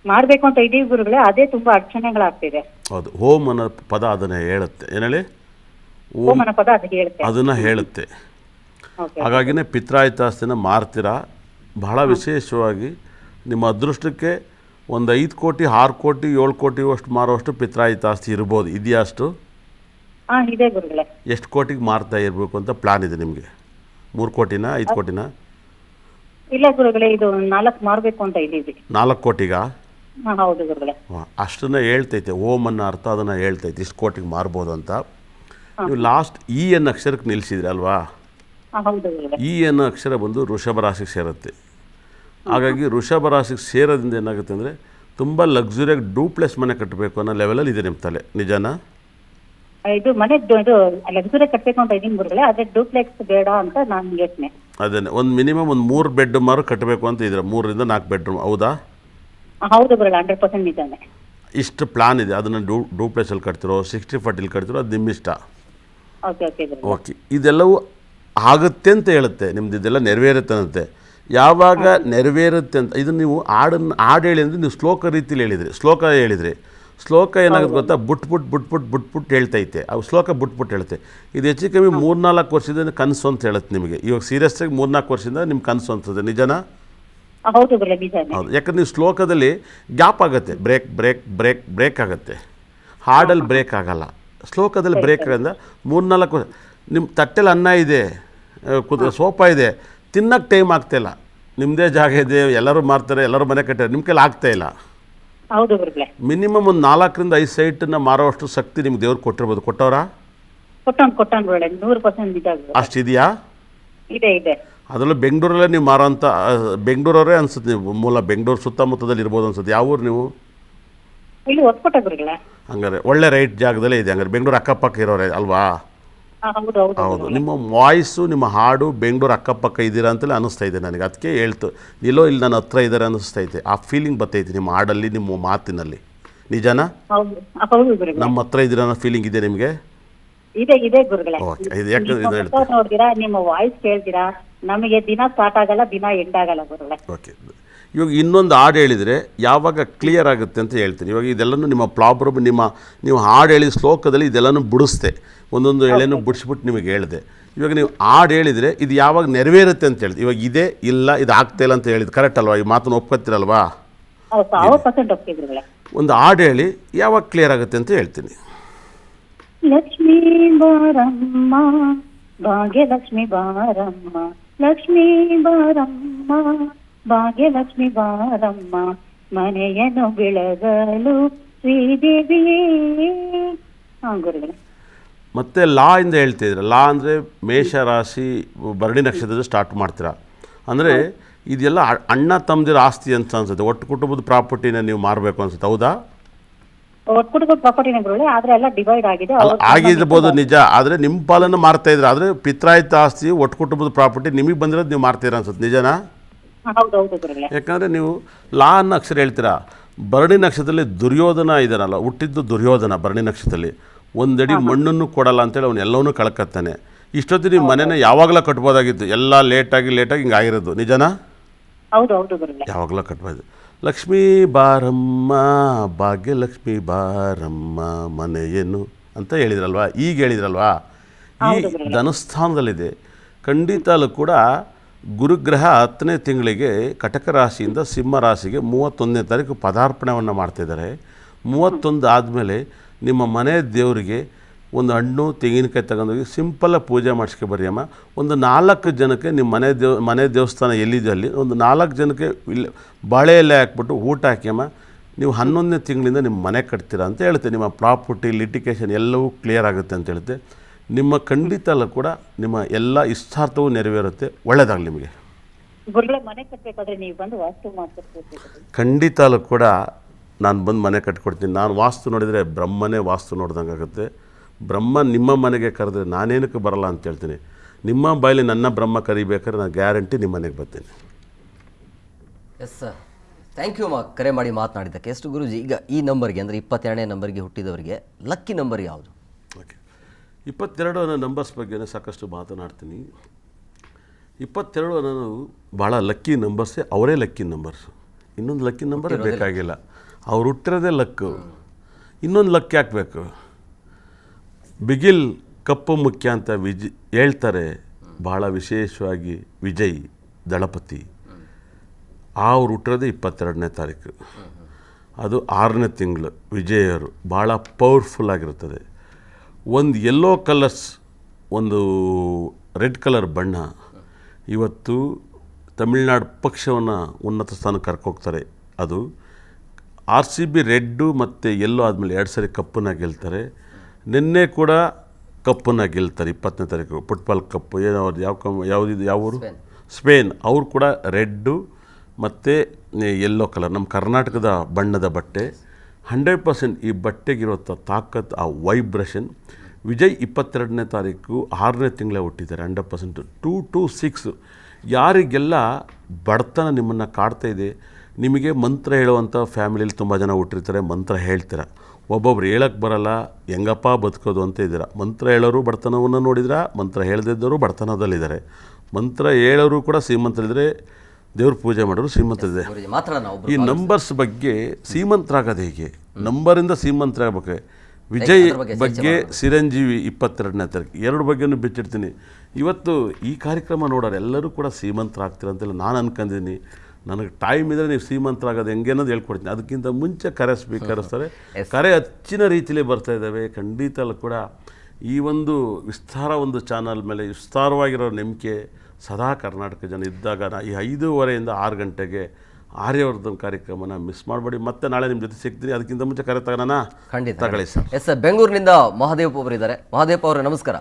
ಮಾಡ್ಬೇಕು ಅಂತ ಇದೀವಿ ಗುರುಗಳೇ, ಅದೇ ತುಂಬಾ ಅಡಚಣೆಗಳಾಗ್ತಿದೆ. ಹೌದು. ಓಂ ಅನ್ನೋ ಪದ ಅದನ್ನು ಹೇಳುತ್ತೆ. ಏನು ಹೇಳಿ? ಓಂ ಅನ್ನೋ ಪದ ಅದಕ್ಕೆ ಹೇಳುತ್ತೆ. ಅದನ್ನು ಹೇಳುತ್ತೆ. ಓಕೆ. ಹಾಗಾಗಿನೇ ಪಿತ್ರಾಜಿತಾಸ್ತಿನ ಮಾರ್ತೀರಾ. ಬಹಳ ವಿಶೇಷವಾಗಿ ನಿಮ್ಮ ಅದೃಷ್ಟಕ್ಕೆ ಒಂದು 5 ಕೋಟಿ 6 ಕೋಟಿ 7 ಕೋಟಿ ಅಷ್ಟು ಮಾರುವಷ್ಟು ಪಿತ್ರಾಜಿತಾಸ್ತಿ ಇರ್ಬೋದು. ಇದೆಯಾ ಅಷ್ಟು? ಹಾ ಇದೆ ಗುರುಗಳೇ. ಎಷ್ಟು ಕೋಟಿಗೆ ಮಾರ್ತಾ ಇರಬೇಕು ಅಂತ ಪ್ಲಾನ್ ಇದೆ ನಿಮಗೆ? 3 ಕೋಟಿನಾ 5 ಕೋಟಿನಾ? ಇಲ್ಲ ಗುರುಗಳೇ, ಇದು 4 ಮಾರ್ಬೇಕು ಅಂತ ಇದೀವಿ. 4 ಕೋಟಿಗಾ? ಹಾ ಹೌದು ಗುರುಗಳೇ. ಅಷ್ಟನ್ನು ಹೇಳ್ತೈತೆ. ಓಂ ಅನ್ನೋ ಅರ್ಥ ಅದನ್ನು ಹೇಳ್ತೈತೆ, ಇಷ್ಟು ಕೋಟಿಗೆ ಮಾರ್ಬೋದು ಅಂತ. ನೀವು ಲಾಸ್ಟ್ ಇ ಅನ್ನೋ ಅಕ್ಷರಕ್ಕೆ ನಿಲ್ಲಿಸಿದ್ರಿ ಅಲ್ವಾ? ಹಾ ಹೌದು ಗುರುಗಳೇ. ಈ ಅನ್ನೋ ಅಕ್ಷರ ಬಂದು ವೃಷಭ ರಾಶಿಗೆ ಸೇರುತ್ತೆ. ಹಾಗಾಗಿ ವೃಷಭ ರಾಶಿಗೆ ಸೇರೋದ್ರಿಂದ ಏನಾಗುತ್ತೆ ಅಂದರೆ ತುಂಬ ಲಕ್ಸುರಿಯಾಗಿ ಡೂಪ್ಲೆಸ್ ಮನೆ ಕಟ್ಟಬೇಕು ಅನ್ನೋ ಲೆವೆಲಲ್ಲಿ ಇದೆ ನಿಮ್ಮ ತಲೆ. ನಿಜನಾ? ಇದು ಮನೆ ಇದು ಲಕ್ಸುರಿ ಕಟ್ಬೇಕು ಅಂತ ಇದೀನಿ ಗುರುಗಳೇ, ಅದೇ ಡೂಪ್ಲೆಕ್ಸ್ ಬೇಡ ಅಂತ ನಾನು ಯೋಚನೆ. ಅದನ್ನೇ ಒಂದು ಮಿನಿಮಮ್ ಒಂದು 3 ಬೆಡ್ರೂಮ್ ಕಟ್ಟಬೇಕು ಅಂತ ಇದ್ರೆ 3 ರಿಂದ 4 ಬೆಡ್ರೂಮ್. ಹೌದಾ? ಹೌದು ಗುರುಗಳೇ, 100% ನಿಜಾನೆ. ಇಷ್ಟು ಪ್ಲಾನ್ ಇದೆ. ಅದನ್ನು ಡೂಪ್ಲೆಸಲ್ಲಿ ಕಟ್ತಿರೋ 60-40 ಕಟ್ತಿರೋ ಅದು ನಿಮ್ಮಿಷ್ಟ. ಓಕೆ ಓಕೆ ಗುರುಗಳೇ. ಓಕೆ. ಇದೆಲ್ಲವೂ ಆಗುತ್ತೆ ಅಂತ ಹೇಳುತ್ತೆ, ನಿಮ್ದು ಇದೆಲ್ಲ ನೆರವೇರುತ್ತಂತೆ. ಯಾವಾಗ ನೆರವೇರುತ್ತೆ ಅಂತ ಇದು ನೀವು ಹಾಡು ಹೇಳಿ ಅಂದರೆ ನೀವು ಶ್ಲೋಕ ರೀತಿಲಿ ಹೇಳಿದ್ರಿ, ಶ್ಲೋಕ ಹೇಳಿದ್ರಿ. ಶ್ಲೋಕ ಏನಾಗುತ್ತೆ ಗೊತ್ತಾ? ಬುಟ್ಬಿಟ್ಟು ಹೇಳ್ತೈತೆ. ಅವು ಶ್ಲೋಕ ಬುಟ್ಬಿಟ್ಟು ಹೇಳುತ್ತೆ. ಇದು ಹೆಚ್ಚು ಕಮ್ಮಿ 3-4 ವರ್ಷದಿಂದ ಕನಸು ಅಂತ ಹೇಳುತ್ತೆ ನಿಮಗೆ. ಇವಾಗ ಸೀರಿಯಸ್ಸಾಗಿ 3-4 ವರ್ಷದಿಂದ ನಿಮ್ಮ ಕನಸು ಅಂತದೆ. ನಿಜನಾ? ಹೌದು ಗುರುಗಳೇ, ನಿಜಾನೆ. ಹೌದು. ಯಾಕಂದ್ರೆ ನೀವು ಶ್ಲೋಕದಲ್ಲಿ ಗ್ಯಾಪ್ ಆಗುತ್ತೆ, ಬ್ರೇಕ್ ಆಗುತ್ತೆ. ಹಾಡಲ್ಲಿ ಬ್ರೇಕ್ ಆಗಲ್ಲ, ಶ್ಲೋಕದಲ್ಲಿ ಬ್ರೇಕ್ ಆಗೋದ್ರಿಂದ 3-4 ವರ್ಷ ನಿಮ್ಮ ತಟ್ಟೆಲಿ ಅನ್ನ ಇದೆ, ಸೋಪ ಇದೆ, ತಿನ್ನಕ್ಕೆ ಟೈಮ್ ಆಗ್ತಾಯಿಲ್ಲ. ನಿಮ್ಮದೇ ಜಾಗ ಇದೆ, ಎಲ್ಲರೂ ಮಾರ್ತಾರೆ, ಎಲ್ಲರೂ ಮನೆ ಕಟ್ಟಾರೆ, ನಿಮ್ಮ ಕೈಲಿ ಆಗ್ತಾಯಿಲ್ಲ. ಹೌದು ಗುರುಗಳೇ. ಮಿನಿಮಮ್ ಒಂದು 4ರಿಂದ 5 ಸೈಟನ್ನು ಮಾರೋವಷ್ಟು ಶಕ್ತಿ ನಿಮ್ಗೆ ದೇವ್ರು ಕೊಟ್ಟಿರ್ಬೋದು. ಕೊಟ್ಟವರಾ? ಕೊಟ್ಟಾನ ಗುರುಗಳೇ, 100% ನಿಜ ಗುರುಗಳೇ. ಅಷ್ಟಿದೆಯಾ? ಇದೆ ಇದೆ. ಅದರಲ್ಲೂ ಬೆಂಗಳೂರಲ್ಲೇ ನೀವು ಮಾರೋಂಥ ಬೆಂಗಳೂರವರೇ ಅನ್ಸುತ್ತೆ. ನೀವು ಮೂಲ ಬೆಂಗಳೂರು ಸುತ್ತಮುತ್ತದಲ್ಲಿ ಇರ್ಬೋದು ಅನ್ಸುತ್ತೆ. ಯಾವ ಊರು ನೀವು? ಇಲ್ಲಿ ಹೊಸಕೋಟೆ ಗುರುಗಳೇ. ಹಂಗಾರೆ ಒಳ್ಳೆ ರೈಟ್ ಜಾಗದಲ್ಲೇ ಇದೆ. ಹಂಗಾರೆ ಬೆಂಗಳೂರು ಅಕ್ಕಪಕ್ಕ ಇರೋರೆ ಅಲ್ವಾ? ಹೌದು ಹೌದು ಹೌದು. ನಿಮ್ಮ ವಾಯ್ಸು, ನಿಮ್ಮ ಹಾಡು ಬೆಂಗಳೂರು ಅಕ್ಕಪಕ್ಕ ಇದ್ದೀರಾ ಅಂತಲೇ ಅನ್ನಿಸ್ತಾ ಇದೆ ನನಗೆ. ಅದಕ್ಕೆ ಹೇಳ್ತು ಎಲ್ಲೋ ಇಲ್ಲಿ ನನ್ನ ಹತ್ರ ಇದ್ದಾರೆ ಅನ್ನಿಸ್ತೈತೆ. ಆ ಫೀಲಿಂಗ್ ಬರ್ತೈತೆ ನಿಮ್ಮ ಹಾಡಲ್ಲಿ, ನಿಮ್ಮ ಮಾತಿನಲ್ಲಿ. ನಿಜನಾ? ಹೌದು ಹೌದು ಗುರುಗಳೇ. ನಮ್ಮ ಹತ್ರ ಇದ್ದೀರಾ ಅನ್ನೋ ಫೀಲಿಂಗ್ ಇದೆ ನಿಮಗೆ? ಇದೆ ಇದೆ ಗುರುಗಳೇ. ಓಕೆ. ಇದು ಯಾಕೆ ಇದು ಹೇಳ್ತೀನಿ? ನೋಡ್ತೀರಾ, ನಿಮ್ಮ ವಾಯ್ಸ್ ಕೇಳ್ತೀರಾ, ನಮಗೆ ದಿನ ಸ್ಟಾರ್ಟ್ ಆಗಲ್ಲ, ದಿನ ಎಂಡ್ ಆಗಲ್ಲ ಗುರುಗಳೇ. ಓಕೆ. ಇವಾಗ ಇನ್ನೊಂದು ಹಾಡು ಹೇಳಿದರೆ ಯಾವಾಗ ಕ್ಲಿಯರ್ ಆಗುತ್ತೆ ಅಂತ ಹೇಳ್ತೀನಿ. ಇವಾಗ ಇದೆಲ್ಲನೂ ನಿಮ್ಮ ಪ್ರಾಬ್ಲಮ್, ನೀವು ಹಾಡು ಹೇಳಿದ ಶ್ಲೋಕದಲ್ಲಿ ಇದೆಲ್ಲನೂ ಬಿಡಿಸ್ದೆ, ಒಂದೊಂದು ಎಳೆನೂ ಬಿಡಿಸ್ಬಿಟ್ಟು ನಿಮಗೆ ಹೇಳಿದೆ. ಇವಾಗ ನೀವು ಹಾಡು ಹೇಳಿದರೆ ಇದು ಯಾವಾಗ ನೆರವೇರುತ್ತೆ ಅಂತ ಹೇಳಿದೆ. ಇವಾಗ ಇದೆ ಇಲ್ಲ ಇದು ಆಗ್ತಾಯಿಲ್ಲ ಅಂತ ಹೇಳಿದ್ದು ಕರೆಕ್ಟ್ ಅಲ್ವಾ? ಈ ಮಾತನ್ನು ಒಪ್ಕೊತೀರಲ್ವಾ? 100% ಒಪ್ಪಿಗೆ ಗುರುಗಳೇ. ಒಂದು ಹಾಡು ಹೇಳಿ ಯಾವಾಗ ಕ್ಲಿಯರ್ ಆಗುತ್ತೆ ಅಂತ ಹೇಳ್ತೀನಿ. ಲಕ್ಷ್ಮೀ ಬಾರಮ್ಮ ಭಾಗ್ಯಲಕ್ಷ್ಮಿ ಬಾರಮ್ಮ, ಲಕ್ಷ್ಮೀ ಬಾರಮ್ಮ ಭಾಗ್ಯಲಕ್ಷ್ಮಿ ಬಾರಮ್ಮ, ಮನೆಯನ್ನು ಬೆಳಗಲು ಶ್ರೀದೇವಿಯೇ. ಹಾಂ ಗುರುಗಳೇ. ಮತ್ತು ಲಾ ಇಂದ ಹೇಳ್ತಿದ್ರೆ, ಲಾ ಅಂದರೆ ಮೇಷರಾಶಿ ಭರಣಿ ನಕ್ಷತ್ರದ ಸ್ಟಾರ್ಟ್ ಮಾಡ್ತೀರಾ. ಅಂದರೆ ಇದೆಲ್ಲ ಅಣ್ಣ ತಮ್ಮದಿರ ಆಸ್ತಿ ಅಂತ ಅನ್ಸುತ್ತೆ. ಒಟ್ಟು ಕುಟುಂಬದ ಪ್ರಾಪರ್ಟಿನ ನೀವು ಮಾರಬೇಕು ಅನ್ಸುತ್ತೆ. ಹೌದಾ? ಒಟ್ಟು ಕುಟುಂಬದ ಪ್ರಾಪರ್ಟಿನ ಗುರುಗಳೇ, ಆದರೆ ಎಲ್ಲ ಡಿವೈಡ್ ಆಗಿದೆ. ಆಗಿರ್ಬೋದು ನಿಜ. ಆದರೆ ನಿಮ್ಮ ಪಾಲನ್ನು ಮಾರ್ತಾ ಇದ್ರೆ, ಆದರೆ ಪಿತ್ರಾಯಿತ ಆಸ್ತಿ ಒಟ್ಟು ಕುಟುಂಬದ ಪ್ರಾಪರ್ಟಿ ನಿಮಗೆ ಬಂದಿರೋದು ನೀವು ಮಾರ್ತೀರಾ ಅನ್ಸುತ್ತೆ. ನಿಜನಾ? ಹೌದು ಹೌದು ಗುರುಗಳೇ. ಯಾಕಂದರೆ ನೀವು ಲಾ ಅನ್ನೋ ಅಕ್ಷರ ಹೇಳ್ತೀರಾ. ಭರಣಿ ನಕ್ಷತ್ರದಲ್ಲಿ ದುರ್ಯೋಧನ ಇದ್ದಾನಲ್ಲ, ಹುಟ್ಟಿದ್ದು ದುರ್ಯೋಧನ ಭರಣಿ ನಕ್ಷತ್ರದಲ್ಲಿ. ಒಂದಡಿ ಮಣ್ಣನ್ನು ಕೊಡಲ್ಲ ಅಂತೇಳಿ ಅವನು ಎಲ್ಲವನ್ನೂ ಕಳ್ಕತ್ತಾನೆ. ಇಷ್ಟೊತ್ತು ನೀವು ಮನೆನ ಯಾವಾಗಲೂ ಕಟ್ಬೋದಾಗಿತ್ತು, ಎಲ್ಲ ಲೇಟಾಗಿ ಹಿಂಗೆ ಆಗಿರೋದು. ನಿಜನಾ? ಹೌದು ಹೌದು ಗುರುಗಳೇ. ಯಾವಾಗಲೂ ಕಟ್ಬೋದು. ಲಕ್ಷ್ಮೀ ಬಾರಮ್ಮ ಭಾಗ್ಯಲಕ್ಷ್ಮಿ ಬಾರಮ್ಮ ಮನೆಯನ್ನು ಅಂತ ಹೇಳಿದ್ರಲ್ವಾ? ಈಗ ಹೇಳಿದ್ರಲ್ವಾ? ಈ ಧನಸ್ಥಾನದಲ್ಲಿದೆ. ಖಂಡಿತಲ್ಲೂ ಕೂಡ ಗುರುಗ್ರಹ 10ನೇ ತಿಂಗಳಿಗೆ ಕಟಕ ರಾಶಿಯಿಂದ ಸಿಂಹ ರಾಶಿಗೆ 31ನೇ ತಾರೀಕು ಪದಾರ್ಪಣೆಯನ್ನು ಮಾಡ್ತಿದ್ದಾರೆ. 31 ಆದಮೇಲೆ ನಿಮ್ಮ ಮನೆ ದೇವರಿಗೆ ಒಂದು ಹಣ್ಣು ತೆಂಗಿನಕಾಯಿ ತಗೊಂಡೋಗಿ ಸಿಂಪಲ್ಲಾಗಿ ಪೂಜೆ ಮಾಡಿಸ್ಕೊ ಬರ್ರಿ ಅಮ್ಮ. ಒಂದು 4 ಜನಕ್ಕೆ ನಿಮ್ಮ ಮನೆ ದೇವಸ್ಥಾನ ಎಲ್ಲಿದೆ ಅಲ್ಲಿ ಒಂದು 4 ಜನಕ್ಕೆ ಇಲ್ಲಿ ಬಾಳೆ ಎಲೆ ಹಾಕ್ಬಿಟ್ಟು ಊಟ ಹಾಕಿ ಅಮ್ಮ. ನೀವು 11ನೇ ತಿಂಗಳಿಂದ ನಿಮ್ಮ ಮನೆ ಕಟ್ತೀರಾ ಅಂತ ಹೇಳುತ್ತೆ. ನಿಮ್ಮ ಪ್ರಾಪರ್ಟಿ ಲಿಟಿಗೇಷನ್ ಎಲ್ಲವೂ ಕ್ಲಿಯರ್ ಆಗುತ್ತೆ ಅಂತ ಹೇಳುತ್ತೆ. ನಿಮ್ಮ ಖಂಡಿತ ಕೂಡ ನಿಮ್ಮ ಎಲ್ಲ ಇಷ್ಟಾರ್ಥವೂ ನೆರವೇರುತ್ತೆ. ಒಳ್ಳೆಯದಾಗಲಿ ನಿಮಗೆ. ಗುರುಗಳೇ, ಮನೆ ಕಟ್ಟಬೇಕಾದ್ರೆ ನೀವು ಬಂದು ವಾಸ್ತು ಮಾಡ್ಕೊಡ್ತೀವಿ. ಖಂಡಿತ ಕೂಡ ನಾನು ಬಂದು ಮನೆ ಕಟ್ಕೊಡ್ತೀನಿ. ನಾನು ವಾಸ್ತು ನೋಡಿದರೆ ಬ್ರಹ್ಮನೇ ವಾಸ್ತು ನೋಡ್ದಂಗೆ ಆಗುತ್ತೆ. ಬ್ರಹ್ಮ ನಿಮ್ಮ ಮನೆಗೆ ಕರೆದ್ರೆ ನಾನೇನಕ್ಕೆ ಬರಲ್ಲ ಅಂತ ಹೇಳ್ತೀನಿ. ನಿಮ್ಮ ಬಾಯಲ್ಲಿ ನನ್ನ ಬ್ರಹ್ಮ ಕರಿಬೇಕಾದ್ರೆ ನಾನು ಗ್ಯಾರಂಟಿ ನಿಮ್ಮ ಮನೆಗೆ ಬರ್ತೀನಿ. ಎಸ್ ಸರ್, ಥ್ಯಾಂಕ್ ಯು ಕರೆ ಮಾಡಿ ಮಾತನಾಡಿದ್ದಕ್ಕೆ. ಎಷ್ಟು ಗುರುಜಿ, ಈಗ ಈ ನಂಬರ್ಗೆ ಅಂದರೆ 22ನೇ ನಂಬರ್ಗೆ ಹುಟ್ಟಿದವರಿಗೆ ಲಕ್ಕಿ ನಂಬರ್ ಯಾವುದು? ಓಕೆ, 22 ಅನ್ನೋ ನಂಬರ್ಸ್ ಬಗ್ಗೆ ಸಾಕಷ್ಟು ಮಾತನಾಡ್ತೀನಿ. 22 ಅನ್ನೋದು ಭಾಳ ಲಕ್ಕಿ ನಂಬರ್ಸೇ, ಅವರೇ ಲಕ್ಕಿ ನಂಬರ್ಸು. ಇನ್ನೊಂದು ಲಕ್ಕಿ ನಂಬರೇ ಬೇಕಾಗಿಲ್ಲ. ಅವ್ರು ಹುಟ್ಟಿರೋದೇ ಲಕ್ಕು. ಇನ್ನೊಂದು ಲಕ್ ಯಾಕೆ ಬೇಕು? ಬಿಗಿಲ್ ಕಪ್ಪು ಮುಖ್ಯ ಅಂತ ಹೇಳ್ತಾರೆ. ಭಾಳ ವಿಶೇಷವಾಗಿ ವಿಜಯ್ ದಳಪತಿ ಅವ್ರು ಹುಟ್ಟಿರೋದೇ 22ನೇ ತಾರೀಕು. ಅದು 6ನೇ ತಿಂಗಳು. ವಿಜಯರು ಭಾಳ ಪವರ್ಫುಲ್ ಆಗಿರುತ್ತದೆ. ಒಂದು ಯೆಲ್ಲೋ ಕಲರ್ಸ್, ಒಂದು ರೆಡ್ ಕಲರ್ ಬಣ್ಣ ಇವತ್ತು ತಮಿಳ್ನಾಡು ಪಕ್ಷವನ್ನು ಉನ್ನತ ಸ್ಥಾನಕ್ಕೆ ಕರ್ಕೋಗ್ತಾರೆ. ಅದು RCB ರೆಡ್ಡು ಮತ್ತು ಯೆಲ್ಲೋ ಆದಮೇಲೆ 2 ಸರಿ ಕಪ್ಪನ್ನು ಗೆಲ್ತಾರೆ. ನಿನ್ನೆ ಕೂಡ ಕಪ್ಪನ್ನು ಗೆಲ್ತಾರೆ 20ನೇ ತಾರೀಕು. ಫುಟ್ಬಾಲ್ ಕಪ್ಪು ಏನೋ ಅವ್ರದ್ದು ಯಾವ ಊರು? ಸ್ಪೇನ್. ಅವರು ಕೂಡ ರೆಡ್ಡು ಮತ್ತು ಯೆಲ್ಲೋ ಕಲರ್, ನಮ್ಮ ಕರ್ನಾಟಕದ ಬಣ್ಣದ ಬಟ್ಟೆ. 100% ಈ ಬಟ್ಟೆಗಿರುವಂಥ ತಾಕತ್, ಆ ವೈಬ್ರೇಷನ್. ವಿಜಯ್ 22ನೇ ತಾರೀಕು 6ನೇ ತಿಂಗಳೇ ಹುಟ್ಟಿದ್ದಾರೆ. 100% 226. ಯಾರಿಗೆಲ್ಲ ಬಡತನ ನಿಮ್ಮನ್ನು ಕಾಡ್ತಾ ಇದೆ, ನಿಮಗೆ ಮಂತ್ರ ಹೇಳುವಂಥ ಫ್ಯಾಮಿಲಿಯಲ್ಲಿ ತುಂಬ ಜನ ಹುಟ್ಟಿರ್ತಾರೆ. ಮಂತ್ರ ಹೇಳ್ತೀರ, ಒಬ್ಬೊಬ್ರು ಹೇಳಕ್ಕೆ ಬರಲ್ಲ, ಹೆಂಗಪ್ಪ ಬದುಕೋದು ಅಂತ ಇದ್ದೀರ. ಮಂತ್ರ ಹೇಳೋರು ಬಡತನವನ್ನು ನೋಡಿದ್ರೆ, ಮಂತ್ರ ಹೇಳದಿದ್ದವರು ಬಡತನದಲ್ಲಿದ್ದಾರೆ. ಮಂತ್ರ ಹೇಳೋರು ಕೂಡ ಶ್ರೀಮಂತರಿದ್ದರೆ, ದೇವ್ರ ಪೂಜೆ ಮಾಡೋರು ಶ್ರೀಮಂತರಿದೆ. ಈ ನಂಬರ್ಸ್ ಬಗ್ಗೆ ಶ್ರೀಮಂತರಾಗೋದು ಹೇಗೆ? ನಂಬರಿಂದ ಶ್ರೀಮಂತರಾಗಬೇಕು. ವಿಜಯ್ ಬಗ್ಗೆ, ಚಿರಂಜೀವಿ 22ನೇ ತಾರೀಕು, 2 ಬಗ್ಗೆನೂ ಬಿಚ್ಚಿಡ್ತೀನಿ. ಇವತ್ತು ಈ ಕಾರ್ಯಕ್ರಮ ನೋಡೋರು ಎಲ್ಲರೂ ಕೂಡ ಶ್ರೀಮಂತರಾಗ್ತೀರಂತೆಲ್ಲ ನಾನು ಅನ್ಕೊಂಡಿದ್ದೀನಿ. ನನಗೆ ಟೈಮ್ ಇದ್ದರೆ ನೀವು ಶ್ರೀಮಂತರಾಗೋದು ಹೆಂಗೆ ಅನ್ನೋದು ಹೇಳ್ಕೊಡ್ತೀನಿ. ಅದಕ್ಕಿಂತ ಮುಂಚೆ ಕರೆ ಸ್ವೀಕರಿಸ್ತಾರೆ. ಕರೆ ಹೆಚ್ಚಿನ ರೀತಿಯಲ್ಲಿ ಬರ್ತಾ ಇದ್ದಾವೆ. ಖಂಡಿತ ಕೂಡ ಈ ಒಂದು ವಿಸ್ತಾರ ಒಂದು ಚಾನಲ್ ಮೇಲೆ ವಿಸ್ತಾರವಾಗಿರೋ ನಂಬಿಕೆ ಸದಾ ಕರ್ನಾಟಕ ಜನ ಇದ್ದಾಗ ಈ 5:30 6 ಗಂಟೆಗೆ ಆರ್ಯವರ್ಧನ್ ಕಾರ್ಯಕ್ರಮನ ಮಿಸ್ ಮಾಡಬೇಡಿ. ಮತ್ತೆ ನಾಳೆ ನಿಮ್ಮ ಜೊತೆ ಸಿಗ್ತೀನಿ. ಅದಕ್ಕಿಂತ ಮುಂಚೆ ಕರೆ ತಗೋಣ. ಖಂಡಿತ ತಗೊಳ್ಳಿ ಸರ್. ಎಸ್ ಸರ್, ಬೆಂಗಳೂರಿನಿಂದ ಮಹಾದೇವ್ ಅವರು ಇದ್ದಾರೆ. ಮಹಾದೇವ್ ಅವರೇ ನಮಸ್ಕಾರ.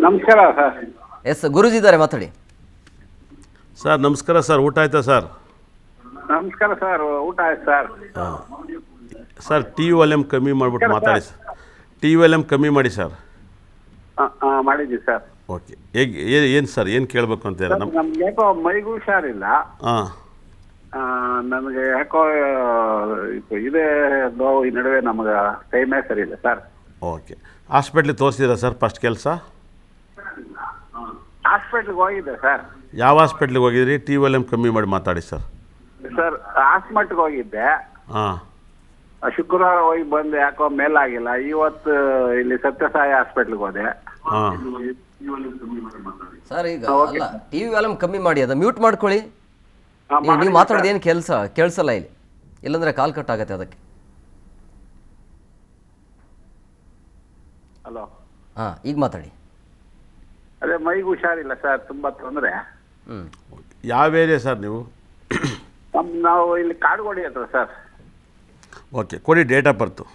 ನಮಸ್ಕಾರ ಸರ್. ಎಸ್ ಗುರುಜಿ ಇದ್ದಾರೆ, ಮಾತಾಡಿ ಸರ್. ನಮಸ್ಕಾರ ಸರ್, ಊಟ ಆಯ್ತಾ ಸರ್? ನಮಸ್ಕಾರ ಸರ್, ಊಟ ಆಯ್ತು ಸರ್. ಸರ್ TV ವಾಲ್ಯೂಮ್ ಕಮ್ಮಿ ಮಾಡಿಬಿಟ್ಟು ಮಾತಾಡಿ ಸರ್. TV ವಾಲ್ಯೂಮ್ ಕಮ್ಮಿ ಮಾಡಿ ಸರ್. ಮಾಡಿದ್ದೀವಿ ಸರ್. ಓಕೆ, ಹೇಗೆ ಏನು ಸರ್, ಏನು ಕೇಳಬೇಕು ಅಂತ ಹೇಳಿ? ನಮ್ಗೆ ಯಾಕೋ ಮೈಗೂ ಹುಷಾರಿಲ್ಲ. ಹಾಂ, ನನಗೆ ಯಾಕೋ ಇದೇ ನೋವು. ಈ ನಡುವೆ ನಮಗೆ ಟೈಮೇ ಸರಿ ಇಲ್ಲ ಸರ್. ಓಕೆ, ಹಾಸ್ಪಿಟ್ಲಿಗೆ ತೋರಿಸಿದ್ದೀರಾ ಸರ್ ಫಸ್ಟ್ ಕೆಲಸ? ಹಾಸ್ಪಿಟ್ಲಿಗೆ ಹೋಗಿದ್ದೆ ಸರ್. ಯಾವ ಹಾಸ್ಪಿಟ್ಲಿಗೆ ಹೋಗಿದ್ರಿ? TV ವಾಲ್ಯೂಮ್ ಕಮ್ಮಿ ಮಾಡಿ ಮಾತಾಡಿ ಸರ್. ಸರ್, ಹಾಸ್ಪಿಟ್ಲಿಗೆ ಹೋಗಿದ್ದೆ. ಹಾಂ, ಶುಕ್ರವಾರ ಹೋಗಿ ಬಂದು ಯಾಕೋ ಮೇಲಾಗಿಲ್ಲ. ಇವತ್ತು ಇಲ್ಲಿ ಸತ್ಯಸಾಯಿ ಹಾಸ್ಪಿಟ್ಲಿಗೆ ಹೋದೆ. ಹಾಂ ಸರ್, ಈಗ ಅಲ್ಲ, TV ವಾಲ್ಯೂಮ್ ಕಮ್ಮಿ ಮಾಡಿ, ಅದು ಮ್ಯೂಟ್ ಮಾಡ್ಕೊಳ್ಳಿ. ನೀವು ಮಾತಾಡೋದು ಏನು ಕೇಳಿಸಲ್ಲ ಇಲ್ಲಿ, ಇಲ್ಲಾಂದ್ರೆ ಕಾಲ್ ಕಟ್ ಆಗುತ್ತೆ ಅದಕ್ಕೆ. ಹಲೋ. ಹಾಂ, ಈಗ ಮಾತಾಡಿ. ಅದೇ ಮೈಗೂ ಹುಷಾರಿಲ್ಲ ಸರ್, ತುಂಬ ತೊಂದರೆ. ಯಾವ ಏರಿಯಾ ಸರ್ ನೀವು? ನಾವು ಇಲ್ಲಿ ಕಾಡುಗೋಡಿ ಹತ್ರ ಸರ್. ಓಕೆ, ಕೊಡಿ date of birth.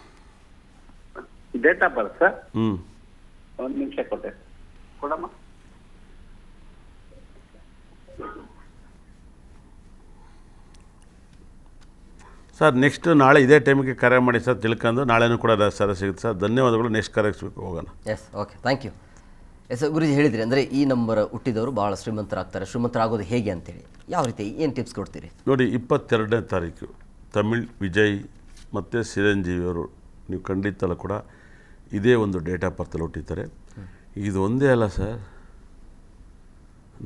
Date of birth sir? ಹ್ಞೂ, ಒಂದು ನಿಮಿಷ ಕೊಟ್ಟೆ ಕೊಡಮ್ಮ. ಸರ್ ನೆಕ್ಸ್ಟ್ ನಾಳೆ ಇದೇ ಟೈಮಿಗೆ ಕರೆ ಮಾಡಿ ಸರ್, ತಿಳ್ಕೊಂಡು ನಾಳೆನೂ ಕೂಡ ಸರ್ ಸಿಗುತ್ತೆ ಸರ್. ಧನ್ಯವಾದಗಳು. ನೆಕ್ಸ್ಟ್ ಕರೆಗೆ ಹೋಗೋಣ. Yes, okay, thank you. Yes Guruji, ಹೇಳಿದ್ರಿ ಅಂದರೆ ಈ ನಂಬರ್ ಹುಟ್ಟಿದವರು ಭಾಳ ಶ್ರೀಮಂತರಾಗ್ತಾರೆ. ಶ್ರೀಮಂತರಾಗೋದು ಹೇಗೆ ಅಂತೇಳಿ ಯಾವ ರೀತಿ, ಏನು ಟಿಪ್ಸ್ ಕೊಡ್ತೀರಿ? ನೋಡಿ, 22ನೇ ತಾರೀಕು ತಮಿಳ್ ವಿಜಯ್ ಮತ್ತು ಚಿರಂಜೀವಿಯವರು, ನೀವು ಖಂಡಿತ ಕೂಡ ಇದೇ ಒಂದು ಡೇಟ್ ಆಫ್ ಬರ್ತಲ್ಲಿ ಹುಟ್ಟಿದ್ದಾರೆ. ಇದು ಒಂದೇ ಅಲ್ಲ ಸರ್,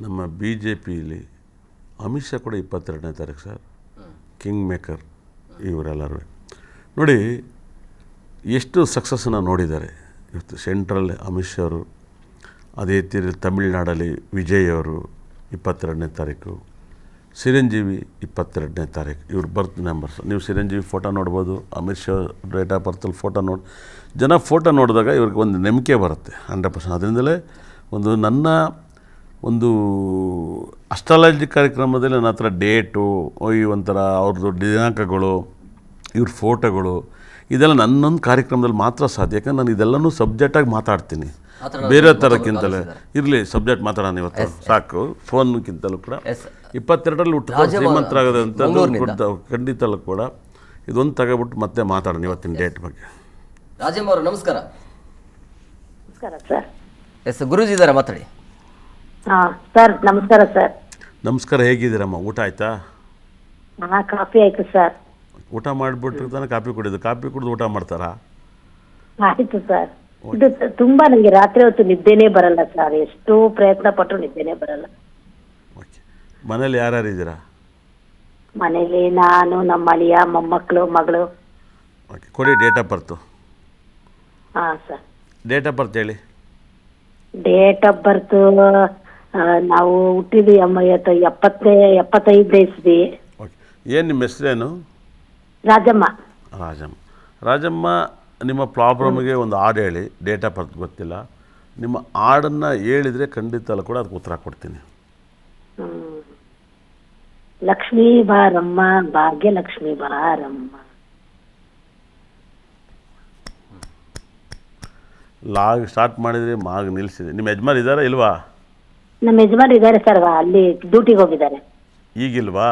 ನಮ್ಮ BJPಯಲ್ಲಿ ಅಮಿತ್ ಶಾ ಕೂಡ 22ನೇ ತಾರೀಕು ಸರ್. ಕಿಂಗ್ ಮೇಕರ್ ಇವರೆಲ್ಲರೂ ನೋಡಿ ಎಷ್ಟು ಸಕ್ಸಸ್ಸನ್ನು ನೋಡಿದ್ದಾರೆ. ಇವತ್ತು ಸೆಂಟ್ರಲ್ ಅಮಿತ್ ಶಾ ಅವರು, ಅದೇ ರೀತಿ ತಮಿಳ್ನಾಡಲ್ಲಿ ವಿಜಯ್ ಅವರು 22ನೇ ತಾರೀಕು, ಚಿರಂಜೀವಿ 22ನೇ ತಾರೀಕು. ಇವ್ರ ಬರ್ತ್ ನಂಬರ್ಸ್ ನೀವು ಚಿರಂಜೀವಿ ಫೋಟೋ ನೋಡ್ಬೋದು, ಅಮಿತ್ ಶಾ ಡೇಟ್ ಆಫ್ ಬರ್ತಲ್ಲಿ ಫೋಟೋ ಜನ ಫೋಟೋ ನೋಡಿದಾಗ ಇವ್ರಿಗೆ ಒಂದು ನಂಬಿಕೆ ಬರುತ್ತೆ 100%. ಅದರಿಂದಲೇ ನನ್ನ ಒಂದು ಅಸ್ಟ್ರಾಲಜಿ ಕಾರ್ಯಕ್ರಮದಲ್ಲಿ ನನ್ನ ಹತ್ರ ಡೇಟು, ಈ ಒಂಥರ ಅವ್ರದ್ದು ದಿನಾಂಕಗಳು ಇವ್ರ ಫೋಟೋಗಳು ಇದೆಲ್ಲ ನನ್ನೊಂದು ಕಾರ್ಯಕ್ರಮದಲ್ಲಿ ಮಾತ್ರ ಸಾಧ್ಯ. ಯಾಕಂದ್ರೆ ನಾನು ಇದೆಲ್ಲನೂ ಸಬ್ಜೆಕ್ಟಾಗಿ ಮಾತಾಡ್ತೀನಿ, ಬೇರೆ ಥರಕ್ಕಿಂತಲೇ. ಇರಲಿ, ಸಬ್ಜೆಕ್ಟ್ ಮಾತಾಡೋಣ ಇವತ್ತು ಸಾಕು, ಫೋನ್ಗಿಂತಲೂ ಕೂಡ. 22ರಲ್ಲಿ ಹುಟ್ಟು ಶ್ರೀಮಂತರಾಗದೆ ಅಂತ ಖಂಡಿತಲ್ಲೂ ಕೂಡ ಇದೊಂದು ತಗೊಬಿಟ್ಟು ಮತ್ತೆ ಮಾತಾಡೋಣ ಇವತ್ತಿನ ಡೇಟ್ ಬಗ್ಗೆ. ರಾಜಮ್ಮ ಅವರು ನಮಸ್ಕಾರ. ನಮಸ್ಕಾರ ಸರ್. ಎಸ್, ಗುರೂಜಿ ಇದ್ದಾರೆ, ಮಾತಾಡಿ. ಸರ್ ನಮಸ್ಕಾರ ಸರ್. ನಮಸ್ಕಾರ, ಹೇಗಿದ್ದೀರಮ್ಮ? ಊಟ ಆಯ್ತಾ? ಕಾಫಿ ಆಯ್ತು ಸರ್. ಊಟ ಮಾಡಿಬಿಟ್ಟು ತಾನೇ ಕಾಫಿ ಕುಡಿಯೋದು? ಕಾಫಿ ಕುಡಿದು ಊಟ ಮಾಡ್ತಾರಾ? ಆಯ್ತು ಸರ್. ಇದು ತುಂಬಾ ನನಗೆ ರಾತ್ರಿ ಹೊತ್ತು ನಿದ್ದೆನೇ ಬರಲ್ಲ ಸರ್, ಎಷ್ಟು ಪ್ರಯತ್ನ ಪಟ್ಟರು ನಿದ್ದೆನೇ ಬರಲ್ಲ. ಓಕೆ, ಮನೇಲಿ ಯಾರ್ಯಾರು ಇದ್ದೀರಾ? ಮನೇಲಿ ನಾನು, ನಮ್ಮ ಅಳಿಯ, ಮೊಮ್ಮಕ್ಕಳು, ಮಗಳು. ಓಕೆ, ಕೊಡಿ date of birth. Sir date of birth ಹೇಳಿ. ಡೇಟ್ ಆಫ್ ಬರ್ತ್ ನಾವು ಹುಟ್ಟಿದ್ವಿ 75 ಇಸ್ವಿ. ಓಕೆ, ಏನು ನಿಮ್ಮ ಹೆಸರೇನು? ರಾಜಮ್ಮ. ರಾಜಮ್ಮ, ನಿಮ್ಮ ಪ್ರಾಬ್ಲಮ್ಗೆ ಒಂದು ಹಾಡು ಹೇಳಿ. ಡೇಟ್ ಆಫ್ ಬರ್ತ್ ಗೊತ್ತಿಲ್ಲ, ನಿಮ್ಮ ಹಾಡನ್ನು ಹೇಳಿದರೆ ಖಂಡಿತ ಕೂಡ ಅದಕ್ಕೆ ಉತ್ತರ ಕೊಡ್ತೀನಿ. ಲಕ್ಷ್ಮೀ ಬಾರಮ್ಮ, ಭಾಗ್ಯಲಕ್ಷ್ಮಿ ಬಾರಮ್ಮ. ಲಾಗ್ ಸ್ಟಾರ್ಟ್ ಮಾಡಿದ್ರಿ, ಮಾಗ್ ನಿಲ್ಲಿಸಿದೆ. ನಿಮ್ಮ ಯಜಮಾನ್ ಇದ್ದಾರಾ ಇಲ್ವಾ? ನಮ್ಮ ಯಜಮಾನ್ ಇದ್ದಾರೆ ಸರ್, ಅಲ್ಲಿ ಡ್ಯೂಟಿಗೆ ಹೋಗಿದ್ದಾರೆ. ಈಗಿಲ್ವಾ?